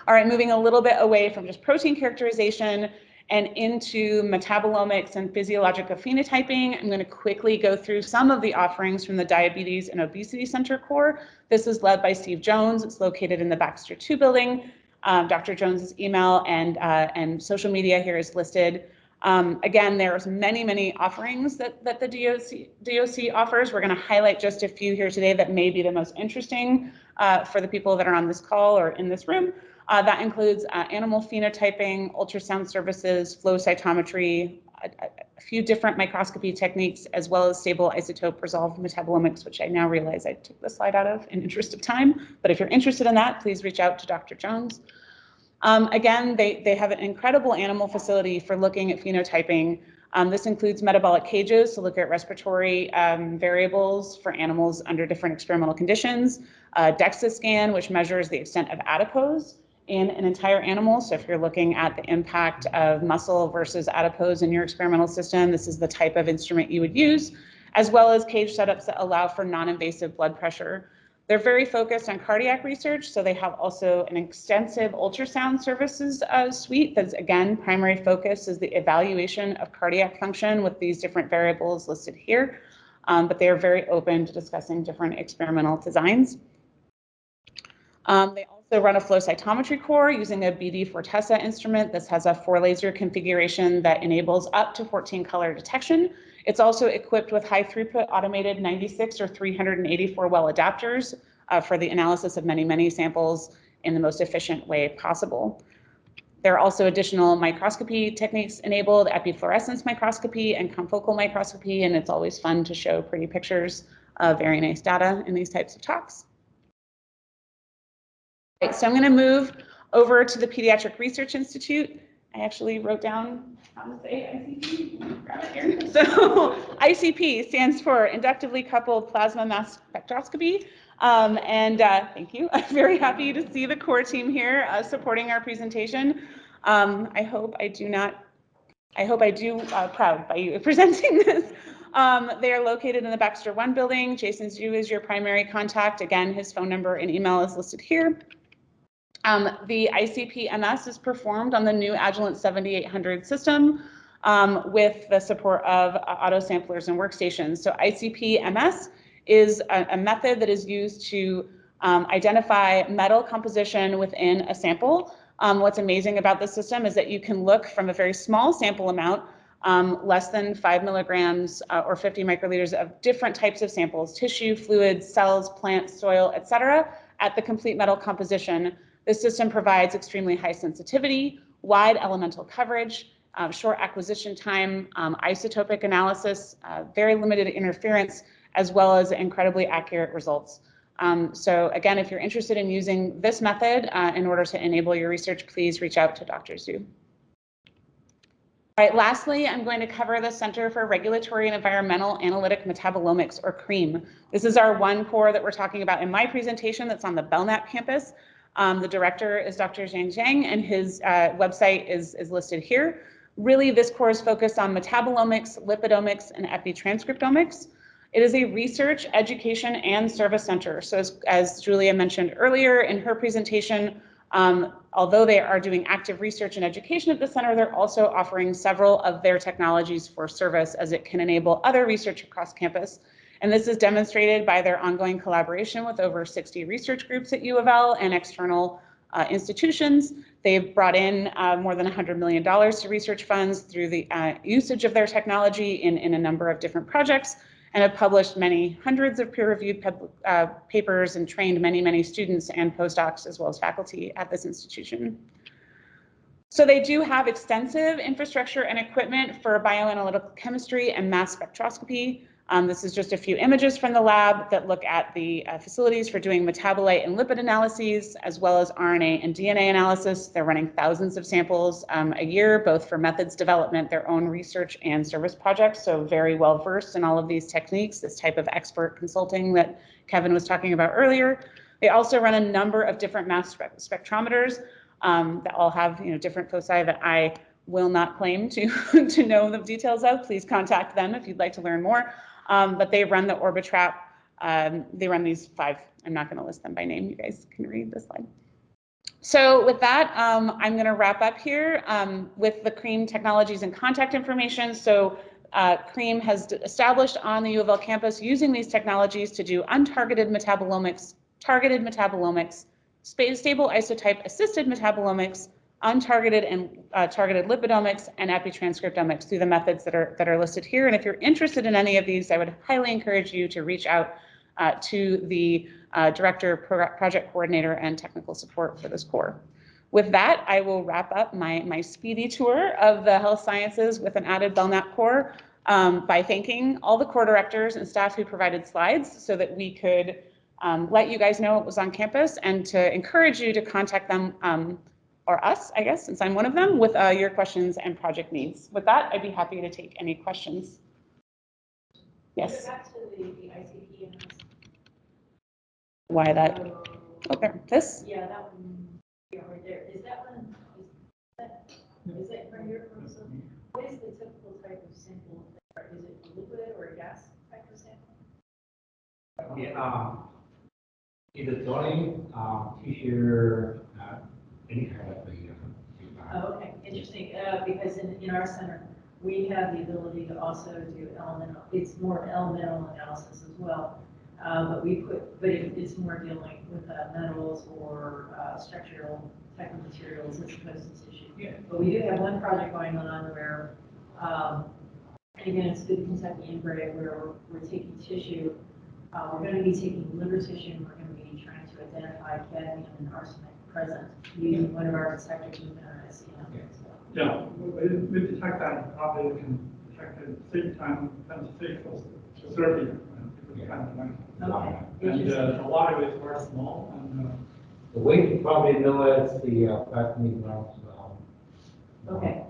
All right, moving a little bit away from just protein characterization and into metabolomics and physiological phenotyping. I'm going to quickly go through some of the offerings from the Diabetes and Obesity Center Core. This is led by Steve Jones. It's located in the Baxter 2 building. Dr. Jones's email and social media here is listed. Again, there's many offerings that the DOC offers. We're going to highlight just a few here today that may be the most interesting for the people that are on this call or in this room. That includes animal phenotyping, ultrasound services, flow cytometry, a few different microscopy techniques, as well as stable isotope resolved metabolomics, which I now realize I took the slide out of in interest of time. But if you're interested in that, please reach out to Dr. Jones. Again, they have an incredible animal facility for looking at phenotyping. This includes metabolic cages to look at respiratory variables for animals under different experimental conditions, DEXA scan, which measures the extent of adipose in an entire animal. So if you're looking at the impact of muscle versus adipose in your experimental system, this is the type of instrument you would use, as well as cage setups that allow for non-invasive blood pressure. They're very focused on cardiac research, so they have also an extensive ultrasound services suite that's, again, primary focus is the evaluation of cardiac function with these different variables listed here, but they are very open to discussing different experimental designs. They also run a flow cytometry core using a BD Fortessa instrument. This has a 4-laser configuration that enables up to 14 color detection. It's also equipped with high throughput automated 96 or 384 well adapters for the analysis of many samples in the most efficient way possible. There are also additional microscopy techniques enabled, epifluorescence microscopy and confocal microscopy, and it's always fun to show pretty pictures of very nice data in these types of talks. Okay, so I'm going to move over to the Pediatric Research Institute. I actually wrote down how to say ICP. Let me grab it here. So ICP stands for Inductively Coupled Plasma Mass Spectroscopy. Thank you. I'm very happy to see the core team here supporting our presentation. I hope I do proud by you presenting this. They are located in the Baxter 1 building. Jason Zhu is your primary contact. Again, his phone number and email is listed here. The ICPMS is performed on the new Agilent 7800 system with the support of auto samplers and workstations. So ICPMS is a method that is used to identify metal composition within a sample. What's amazing about this system is that you can look from a very small sample amount, less than 5 milligrams or 50 microliters of different types of samples, tissue, fluids, cells, plants, soil, etc., at the complete metal composition. This system provides extremely high sensitivity, wide elemental coverage, short acquisition time, isotopic analysis, very limited interference, as well as incredibly accurate results. So again, if you're interested in using this method in order to enable your research, please reach out to Dr. Zhu. All right, lastly, I'm going to cover the Center for Regulatory and Environmental Analytic Metabolomics, or CREAM. This is our one core that we're talking about in my presentation that's on the Belknap campus. The director is Dr. Zhang Zhang, and his website is listed here. Really, this core is focused on metabolomics, lipidomics, and epitranscriptomics. It is a research, education, and service center. So as Julia mentioned earlier in her presentation, although they are doing active research and education at the center, they're also offering several of their technologies for service as it can enable other research across campus. And this is demonstrated by their ongoing collaboration with over 60 research groups at UofL and external institutions. They've brought in more than $100 million to research funds through the usage of their technology in a number of different projects, and have published many hundreds of peer-reviewed papers and trained many students and postdocs as well as faculty at this institution. So they do have extensive infrastructure and equipment for bioanalytical chemistry and mass spectroscopy. This is just a few images from the lab that look at the facilities for doing metabolite and lipid analyses, as well as RNA and DNA analysis. They're running thousands of samples a year, both for methods development, their own research and service projects. So very well versed in all of these techniques, this type of expert consulting that Kevin was talking about earlier. They also run a number of different mass spectrometers that all have different foci that I will not claim to, to know the details of. Please contact them if you'd like to learn more. But they run the Orbitrap. They run these 5. I'm not going to list them by name. You guys can read the slide. So with that, I'm going to wrap up here with the CREAM technologies and contact information. So CREAM has established on the UofL campus using these technologies to do untargeted metabolomics, targeted metabolomics, stable isotype assisted metabolomics, untargeted and targeted lipidomics, and epitranscriptomics through the methods that are listed here. And if you're interested in any of these, I would highly encourage you to reach out to the director, project coordinator, and technical support for this core. With that, I will wrap up my speedy tour of the health sciences with an added Belknap core by thanking all the core directors and staff who provided slides so that we could let you guys know what was on campus, and to encourage you to contact them or us, I guess, since I'm one of them, with your questions and project needs. With that, I'd be happy to take any questions. Yes. Back to the ICPMS. Why that? Okay, this? Yeah, that one. Yeah, right there. Is that one? Is that from your proposal? What is the typical type of sample? Is it liquid or gas type of sample? Yeah, either drawing, tissue, any kind of Oh, okay, interesting. Because in our center, we have the ability to also do elemental. It's more elemental analysis as well. But it's more dealing with metals or structural type of materials as opposed to tissue. Yeah. But we do have one project going on where, and again, it's through the Kentucky Inbred, where we're taking tissue. We're going to be taking liver tissue, and we're going to be trying to identify cadmium and arsenic present using one of our detectors within our SEM. Yeah, we detect that, probably we can detect at the same time, kind of stay close to 30. Okay. And a lot of it is very small, and the weight you probably know as the 5 milligrams. Okay.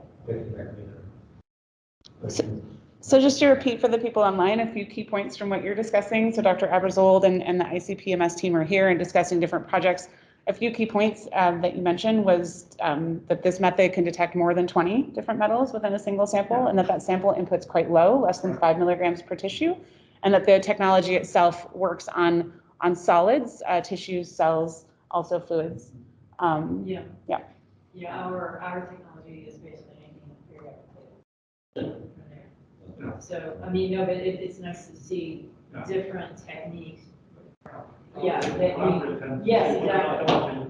So just to repeat for the people online, a few key points from what you're discussing. So Dr. Aberzold and the ICPMS team are here and discussing different projects. A few key points that you mentioned was that this method can detect more than 20 different metals within a single sample, and that sample input's quite low, less than 5 milligrams per tissue, and that the technology itself works on solids, tissues, cells, also fluids. Yeah. Our technology is basically anything that periodic table. So I mean, no, but it's nice to see different techniques. Yeah. Yes, exactly.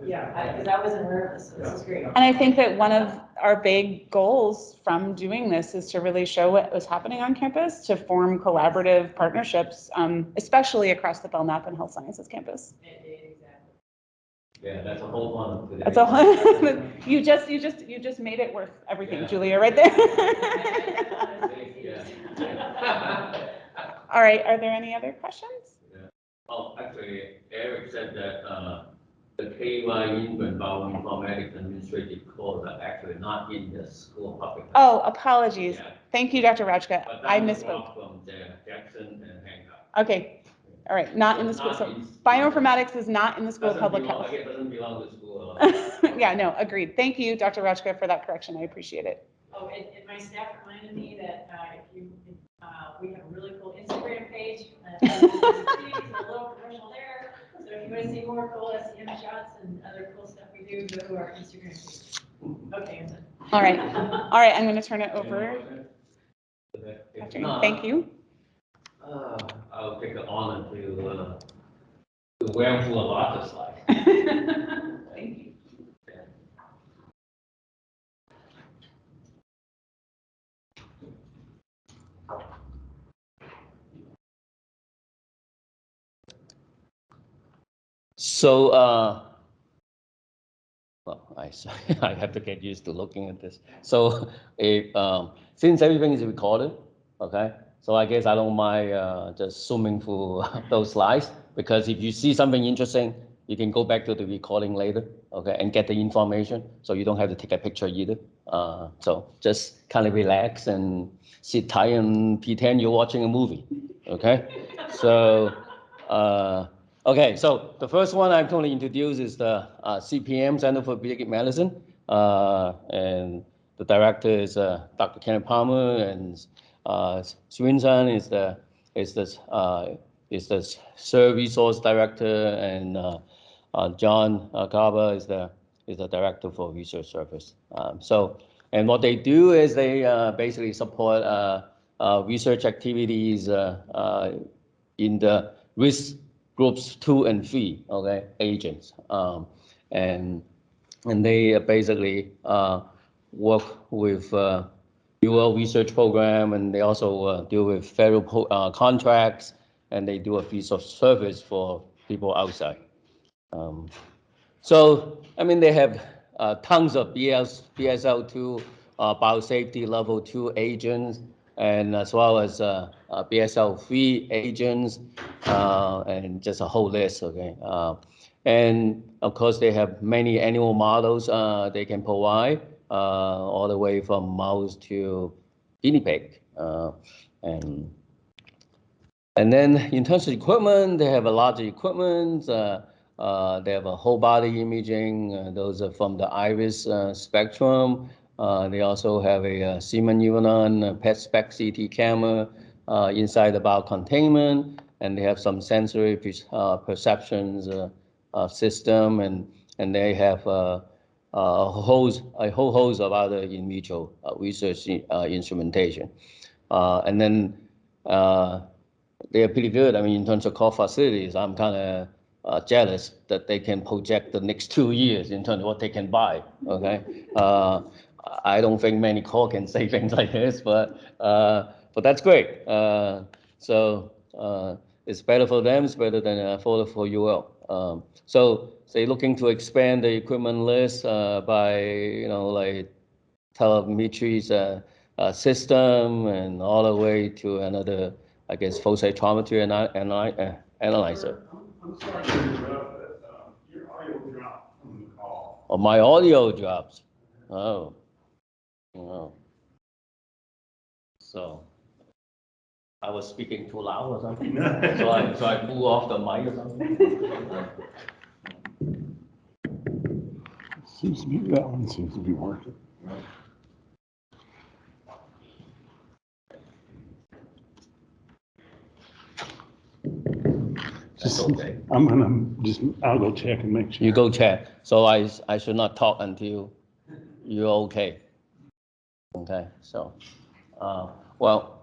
Yeah, because I wasn't aware of this, so this is great. And I think that one of our big goals from doing this is to really show what was happening on campus, to form collaborative partnerships, especially across the Belknap and Health Sciences campus. Exactly. Yeah, that's a whole one today. That's a whole. You just made it worth everything, Yeah. Julia, right there. Yeah. All right. Are there any other questions? Yeah. Oh, actually, Eric said that the KY infant bioinformatics administrative course are actually not in the school public. Oh, apologies. Yeah. Thank you, Dr. Rajka. But I that was misspoke. from Jackson and Hancock. Okay. All right. Not in the school. So bioinformatics is not in the school of public health. It doesn't belong to school. Yeah, no, agreed. Thank you, Dr. Rajka, for that correction. I appreciate it. Oh, and my staff reminded me that we have a really cool Instagram page. There's a little commercial there. So if you want to see more cool SEM shots and other cool stuff we do, go to our Instagram page. Okay, I'm done. All right. All right. I'm going to turn it over. Thank you. I'll take the honor to wear through a lot of slides. Thank you. So, well, I have to get used to looking at this. So since everything is recorded, okay, so I guess I don't mind just zooming through those slides, because if you see something interesting, you can go back to the recording later, okay, and get the information, so you don't have to take a picture either. So just kind of relax and sit tight and pretend you're watching a movie, okay? So, okay, so the first one I'm going to introduce is the CPM, Center for Pediatric Medicine, and the director is Dr. Kenneth Palmer, and Swinson is the Serve Resource Director, and John Cobra is the Director for Research Service. And what they do is they basically support research activities in the risk groups 2 and 3, okay, agents. And they basically work with UofL research program, and they also deal with federal contracts, and they do a piece of service for people outside. So, I mean, they have tons of BSL-2 biosafety level 2 agents, and as well as BSL-3 agents, and just a whole list, okay? And of course, they have many animal models they can provide, all the way from mouse to guinea pig. And then in terms of equipment, they have a lot of equipment. They have a whole body imaging. Those are from the iris spectrum. They also have a Siemens Uvenon PET spec CT camera inside the biocontainment, and they have some sensory perceptions system, and they have a whole host of other in vitro research instrumentation. And then they are pretty good. I mean, in terms of core facilities, I'm kind of jealous that they can project the next 2 years in terms of what they can buy, okay? I don't think many core can say things like this, but that's great. So it's better for them, it's better than for UL. So they're looking to expand the equipment list by, like telemetry's system, and all the way to another, I guess, flow cytometry and analyzer. I'm sorry to interrupt, but your audio dropped from the call. Oh, my audio drops. Oh. So I was speaking too loud or something. so I pull off the mic or something. That one seems to be working. That's okay. I'll go check and make sure. You go check. So I should not talk until you're okay. Okay, so, well.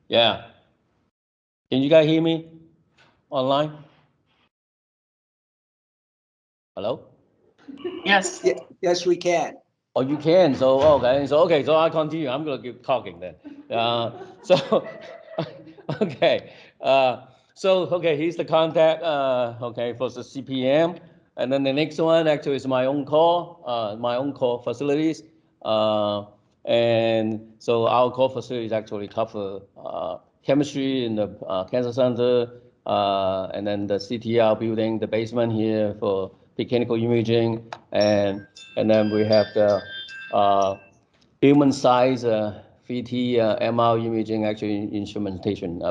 Yeah. Can you guys hear me online? Hello? Yes. Yes, we can. Oh, you can. So okay. So I'll continue. I'm gonna keep talking then. So okay. Okay. Here's the contact. Okay, for the CPM, and then the next one actually is my own core facilities. And so our core facilities actually cover chemistry in the cancer center, and then the CTR building, the basement here for preclinical imaging, and then we have the human size 3T MR imaging, actually instrumentation,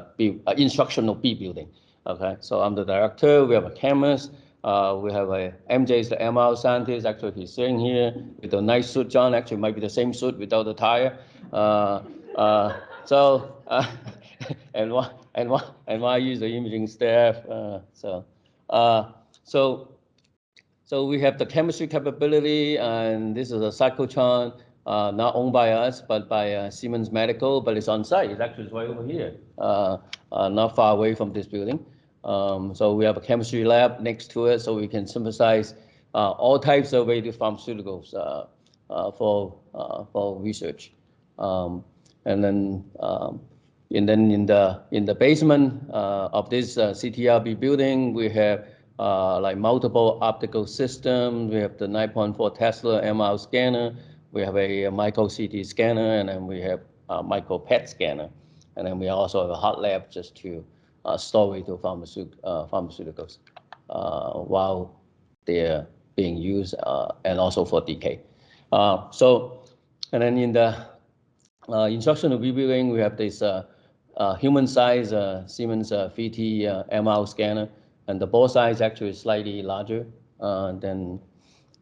instructional B building. Okay, so I'm the director. We have a chemist. We have a MJ is the MR scientist. Actually, he's sitting here with a nice suit on. Actually, might be the same suit without the tie. And why use the imaging staff? So we have the chemistry capability, and this is a cyclotron, not owned by us, but by Siemens Medical, but it's on site. It's actually right over here, not far away from this building. So we have a chemistry lab next to it, so we can synthesize all types of radiopharmaceuticals for research. And then And then in the basement of this CTRB building, we have like multiple optical systems. We have the 9.4 Tesla MR scanner. We have a micro CT scanner, and then we have a micro PET scanner. And then we also have a hot lab just to store it to pharmaceuticals while they're being used and also for decay. And then in the instructional rebuilding, we have this human-sized Siemens VT MR scanner, and the bore size actually is slightly larger than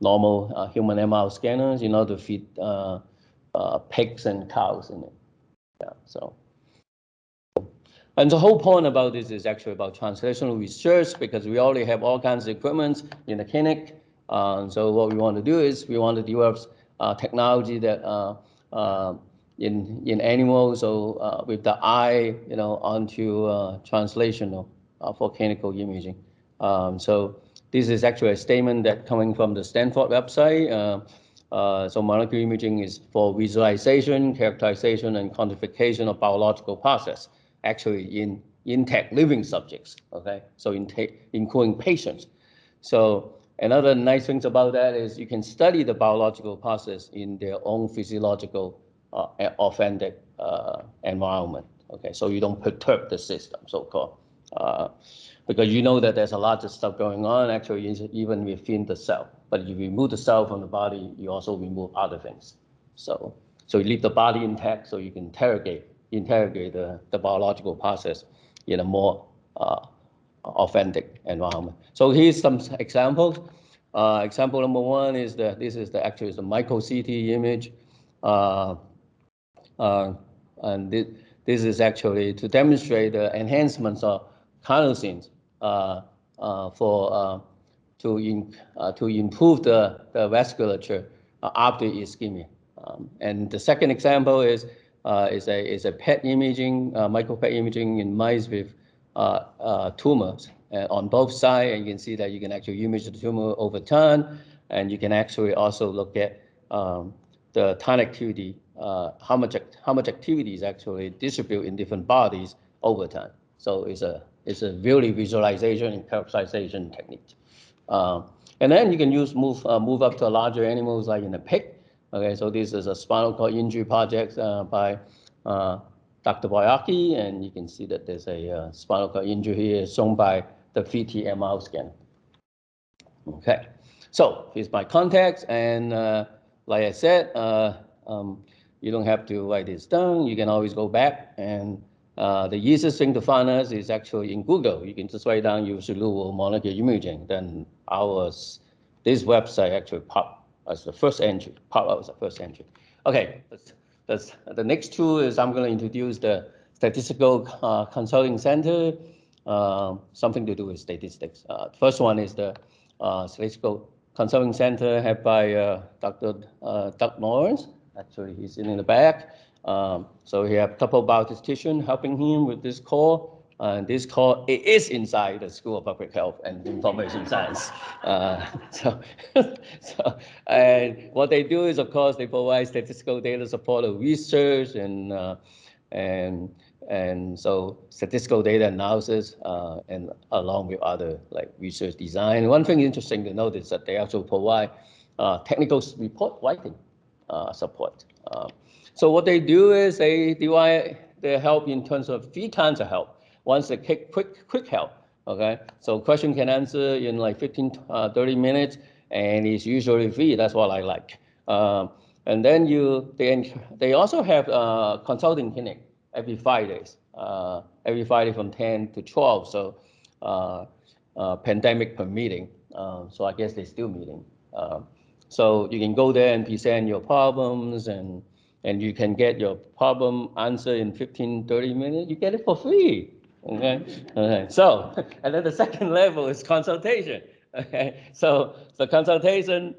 normal human MR scanners, you know, to feed pigs and cows in it. Yeah, so. And the whole point about this is actually about translational research, because we already have all kinds of equipment in the clinic. So what we want to do is we want to develop technology that in animals, so with the eye, you know, onto translational for clinical imaging. So this is actually a statement that coming from the Stanford website. So molecular imaging is for visualization, characterization, and quantification of biological process, actually in intact living subjects, okay? So including patients. So another nice thing about that is you can study the biological process in their own physiological authentic environment, okay? So you don't perturb the system, so-called. Because you know that there's a lot of stuff going on actually even within the cell. But if you remove the cell from the body, you also remove other things. So you leave the body intact so you can interrogate the biological process in a more authentic environment. So here's some examples. Example number one is this is actually the micro CT image. And this is actually to demonstrate the enhancements of carnosines to improve the vasculature after ischemia. And the second example is a PET imaging, micro PET imaging in mice with tumors on both sides, and you can see that you can actually image the tumor over time, and you can actually also look at the time activity, how much activities actually distribute in different bodies over time. So it's a really visualization and characterization technique. And then you can move up to larger animals like in a pig. Okay, so this is a spinal cord injury project by Dr. Boyaki, and you can see that there's a spinal cord injury here shown by the VT-MR scan. Okay, so here's my context, and like I said, you don't have to write this down. You can always go back, and the easiest thing to find us is actually in Google. You can just write down Louisville molecular imaging. Then this website actually pop as the first entry. Pop out as the first entry. Okay, that's the next tool is I'm going to introduce the Statistical Consulting Center. Something to do with statistics. First one is the Statistical Consulting Center headed by Dr. Doug Lawrence. Actually, he's sitting in the back. So we have a couple of biostatisticians helping him with this core. This core is inside the School of Public Health and Information Science. And what they do is, of course, they provide statistical data support of research and so statistical data analysis and along with other like research design. One thing interesting to note is that they also provide technical report writing support. So what they do is they divide their help in terms of 3 kinds of help. One's a quick help, okay? So question can answer in like 15, 30 minutes, and it's usually free. That's what I like. And then they also have consulting clinic every 5 days, every Friday from 10 to 12. So pandemic permitting. So I guess they're still meeting. So you can go there and present your problems, and you can get your problem answered in 15, 30 minutes. You get it for free. Okay. So, and then the second level is consultation. Okay. So the consultation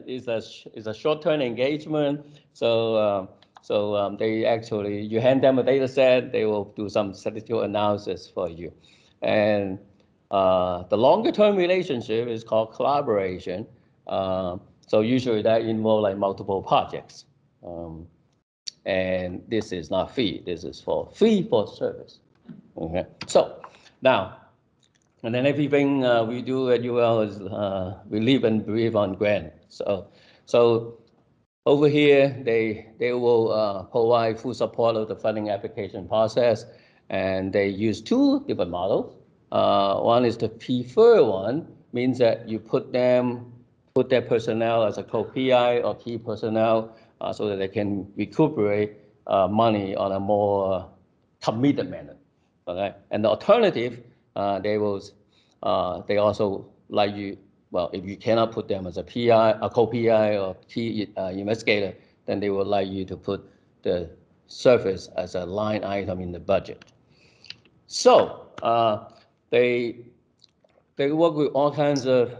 is a short-term engagement. So they actually, you hand them a data set, they will do some statistical analysis for you. And the longer-term relationship is called collaboration. So usually that involves like multiple projects. and this is not free. This is for free for service. Okay, so now, and then everything we do at UL is we live and breathe on grant. So over here, they will provide full support of the funding application process, and they use two different models. One is the preferred one, means that you put their personnel as a co-PI or key personnel so that they can recuperate money on a more committed manner. Okay, and the alternative, they also like you. Well, if you cannot put them as a PI, a co-PI or key investigator, then they would like you to put the service as a line item in the budget. So they work with all kinds of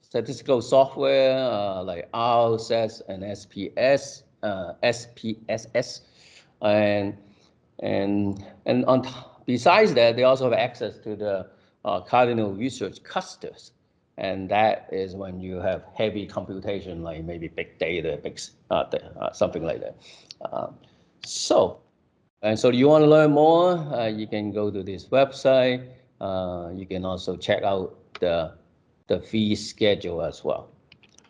statistical software like R, SAS, and SPSS, and besides that, they also have access to the Cardinal Research clusters. And that is when you have heavy computation, like maybe big data, something like that. So you want to learn more, you can go to this website. You can also check out the fee schedule as well.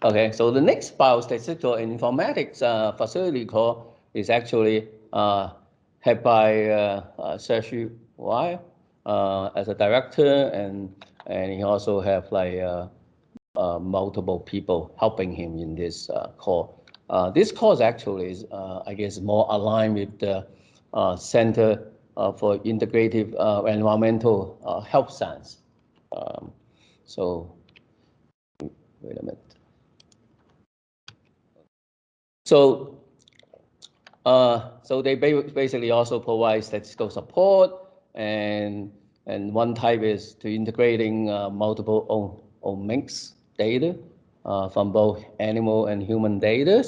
Okay, so the next Biostatistical Informatics Facility Corps is actually head by Sergio Wire as a director, and he also have like multiple people helping him in this call. This course actually is, I guess, more aligned with the Center for Integrative Environmental Health Science. So, wait a minute. So they basically also provide statistical support, and one type is to integrating multiple omics data from both animal and human data,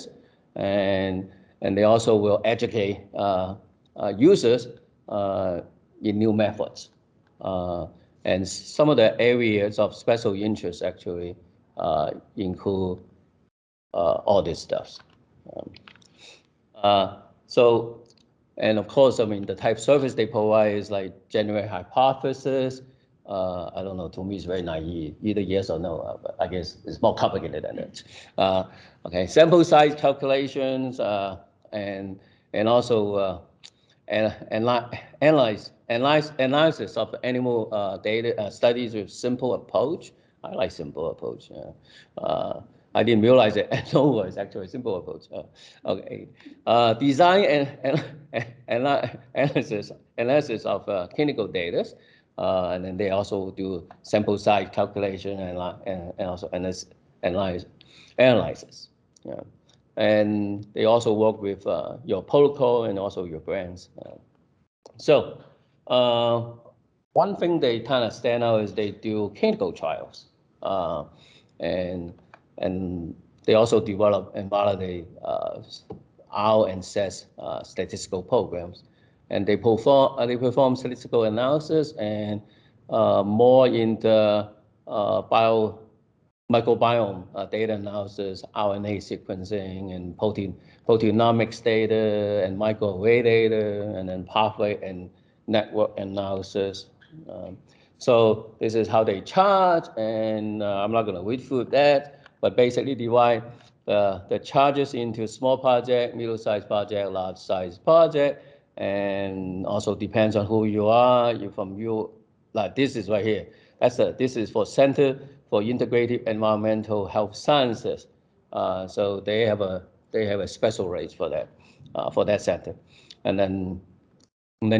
and they also will educate users in new methods. And some of the areas of special interest actually include all this stuff. And of course, I mean, the type service they provide is like generate hypothesis. I don't know, to me it's very naive, either yes or no, but I guess it's more complicated than that. Okay, sample size calculations, and also analysis of animal data studies with simple approach. I like simple approach. I didn't realize that ANOVA is actually a simple approach. Okay, design and analysis of clinical data, and then they also do sample size calculation and also analysis. Yeah. And they also work with your protocol and also your brands. So one thing they kind of stand out is they do clinical trials, and they also develop and validate R and SAS statistical programs, and they perform statistical analysis and more in the microbiome data analysis, RNA sequencing, and proteomics data, and microarray data, and then pathway and network analysis. So this is how they charge, and I'm not going to read through that, but basically divide the charges into small project, middle-sized project, large-sized project, and also depends on who you are. Like this is right here. This is for Center for Integrative Environmental Health Sciences. So they have a special rate for that center, and then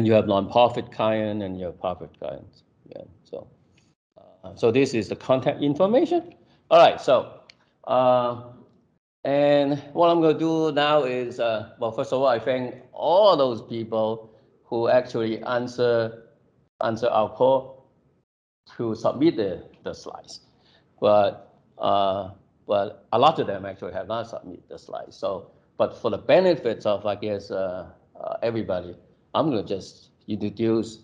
you have nonprofit client and your profit clients. Yeah. So this is the contact information. All right. So and what I'm going to do now is well, first of all, I thank all those people who actually answer our call to submit the slides, but a lot of them actually have not submitted the slides. So, but for the benefits of, I guess, everybody, I'm going to just introduce,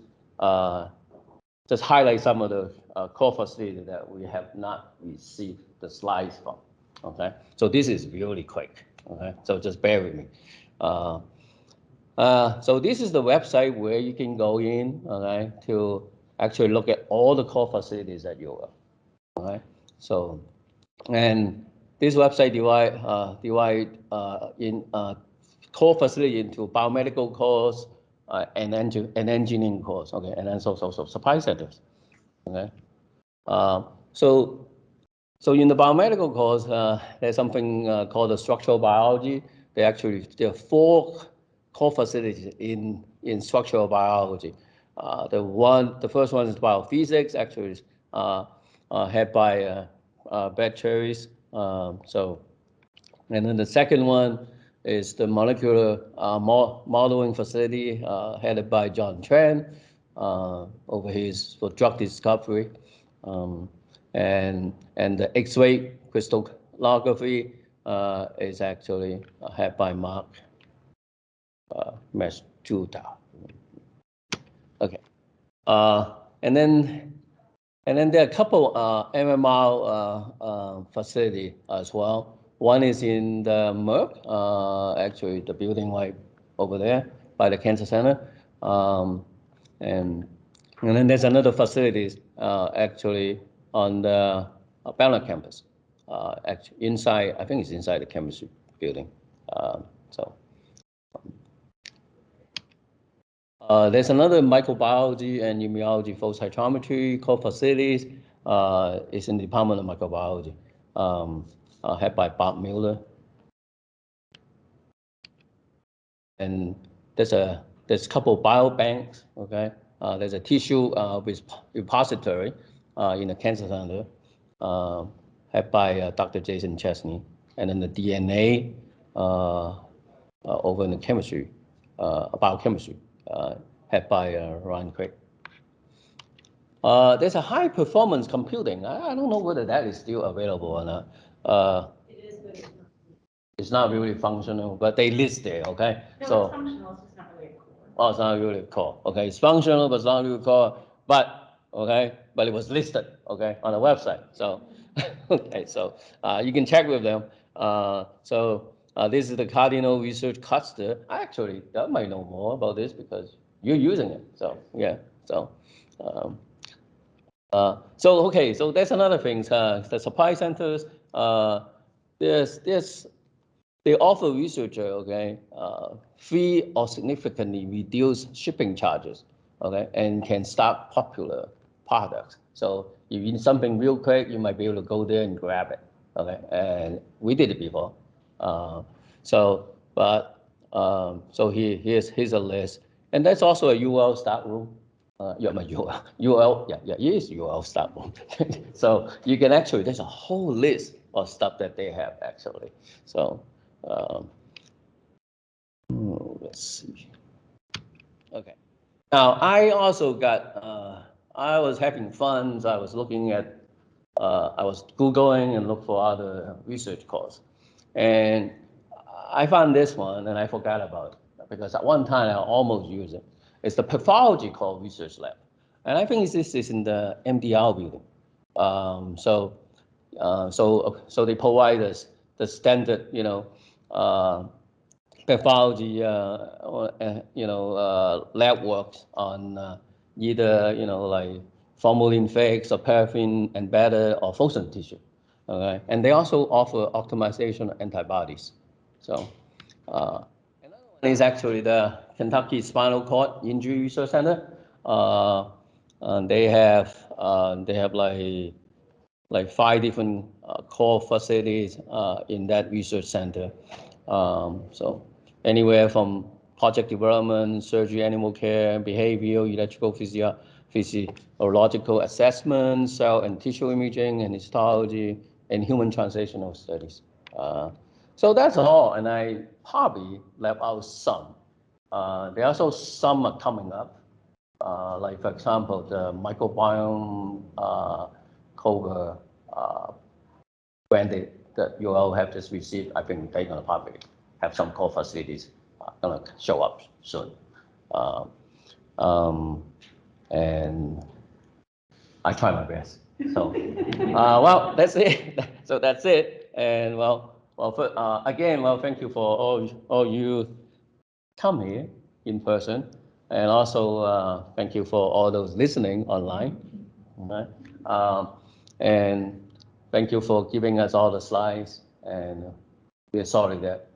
just highlight some of the core facilities that we have not received the slides from. Okay, so this is really quick. Okay, so just bear with me. So this is the website where you can go in, okay, to actually look at all the core facilities at UofL. Okay, so and this website divide in core facility into biomedical cores and engineering cores. Okay, and then so supply centers. Okay, so in the biomedical cores, there's something called the structural biology. There are 4 core facilities in structural biology. The first one is biophysics, actually is head by Brad Cherries. And then the second one is the molecular modeling facility headed by John Tran over his for drug discovery. And the X-ray crystallography is actually head by Mark Masjuta. Okay, and then there are a couple MMR facility as well. One is in the Merck, actually the building right over there by the cancer center, and then there's another facility actually on the Ballard campus, actually inside, I think it's inside the chemistry building. There's another microbiology and immunology flow cytometry core facilities. It's in the Department of Microbiology, head by Bob Miller. And there's a couple of biobanks. Okay, there's a tissue repository in the cancer center, head by Dr. Jason Chesney, and then the DNA over in the chemistry, biochemistry, head by Ryan Craig. There's a high performance computing. I don't know whether that is still available or not. It is, but It's not really functional, but they list there. Okay, No, so it's functional, it's just not really a core. oh, it's not really a core. Okay, it's functional, but it's not really a core. But okay, but it was listed. Okay, on the website. So okay, so you can check with them. This is the Cardinal Research Cluster. Actually, that might know more about this because you're using it. So yeah, so okay, so that's another thing. The supply centers. They offer researcher, okay, free or significantly reduced shipping charges, okay, and can stock popular products. So if you need something real quick, you might be able to go there and grab it, okay. And we did it before. So here's a list, and that's also a UL stock room. Yeah, my UL, yeah, it is UL stock room. So you can actually, there's a whole list of stuff that they have actually. So. Let's see. Okay. Now I also got. I was having fun. I was looking at. I was Googling and look for other research courses, and I found this one and I forgot about it because at one time I almost used it. It's the pathology core research lab, and I think this is in the MDR building. So they provide us the standard, pathology, lab works on either, like formalin fixed or paraffin embedded or frozen tissue. Okay, and they also offer optimization of antibodies. So another one is actually the Kentucky Spinal Cord Injury Research Center. They have like 5 different core facilities in that research center. So anywhere from project development, surgery, animal care, behavioral, electrical, physiological assessment, cell and tissue imaging, and histology, and human translational studies. So that's all, and I probably left out some. There are also some are coming up, like for example, the microbiome Cobra grant that you all have just received. I think they're gonna probably have some core facilities gonna show up soon. And I try my best. So, well, that's it. So that's it. And again, thank you for all you come here in person. And also, thank you for all those listening online. Right? And thank you for giving us all the slides. And we're sorry that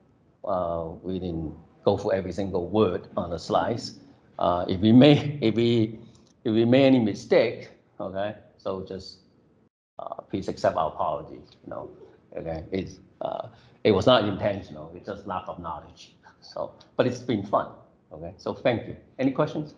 we didn't go for every single word on the slides. If we made any mistake, okay, so just please accept our apologies. Okay, it was not intentional. It's just lack of knowledge. So, but it's been fun. Okay, so thank you. Any questions?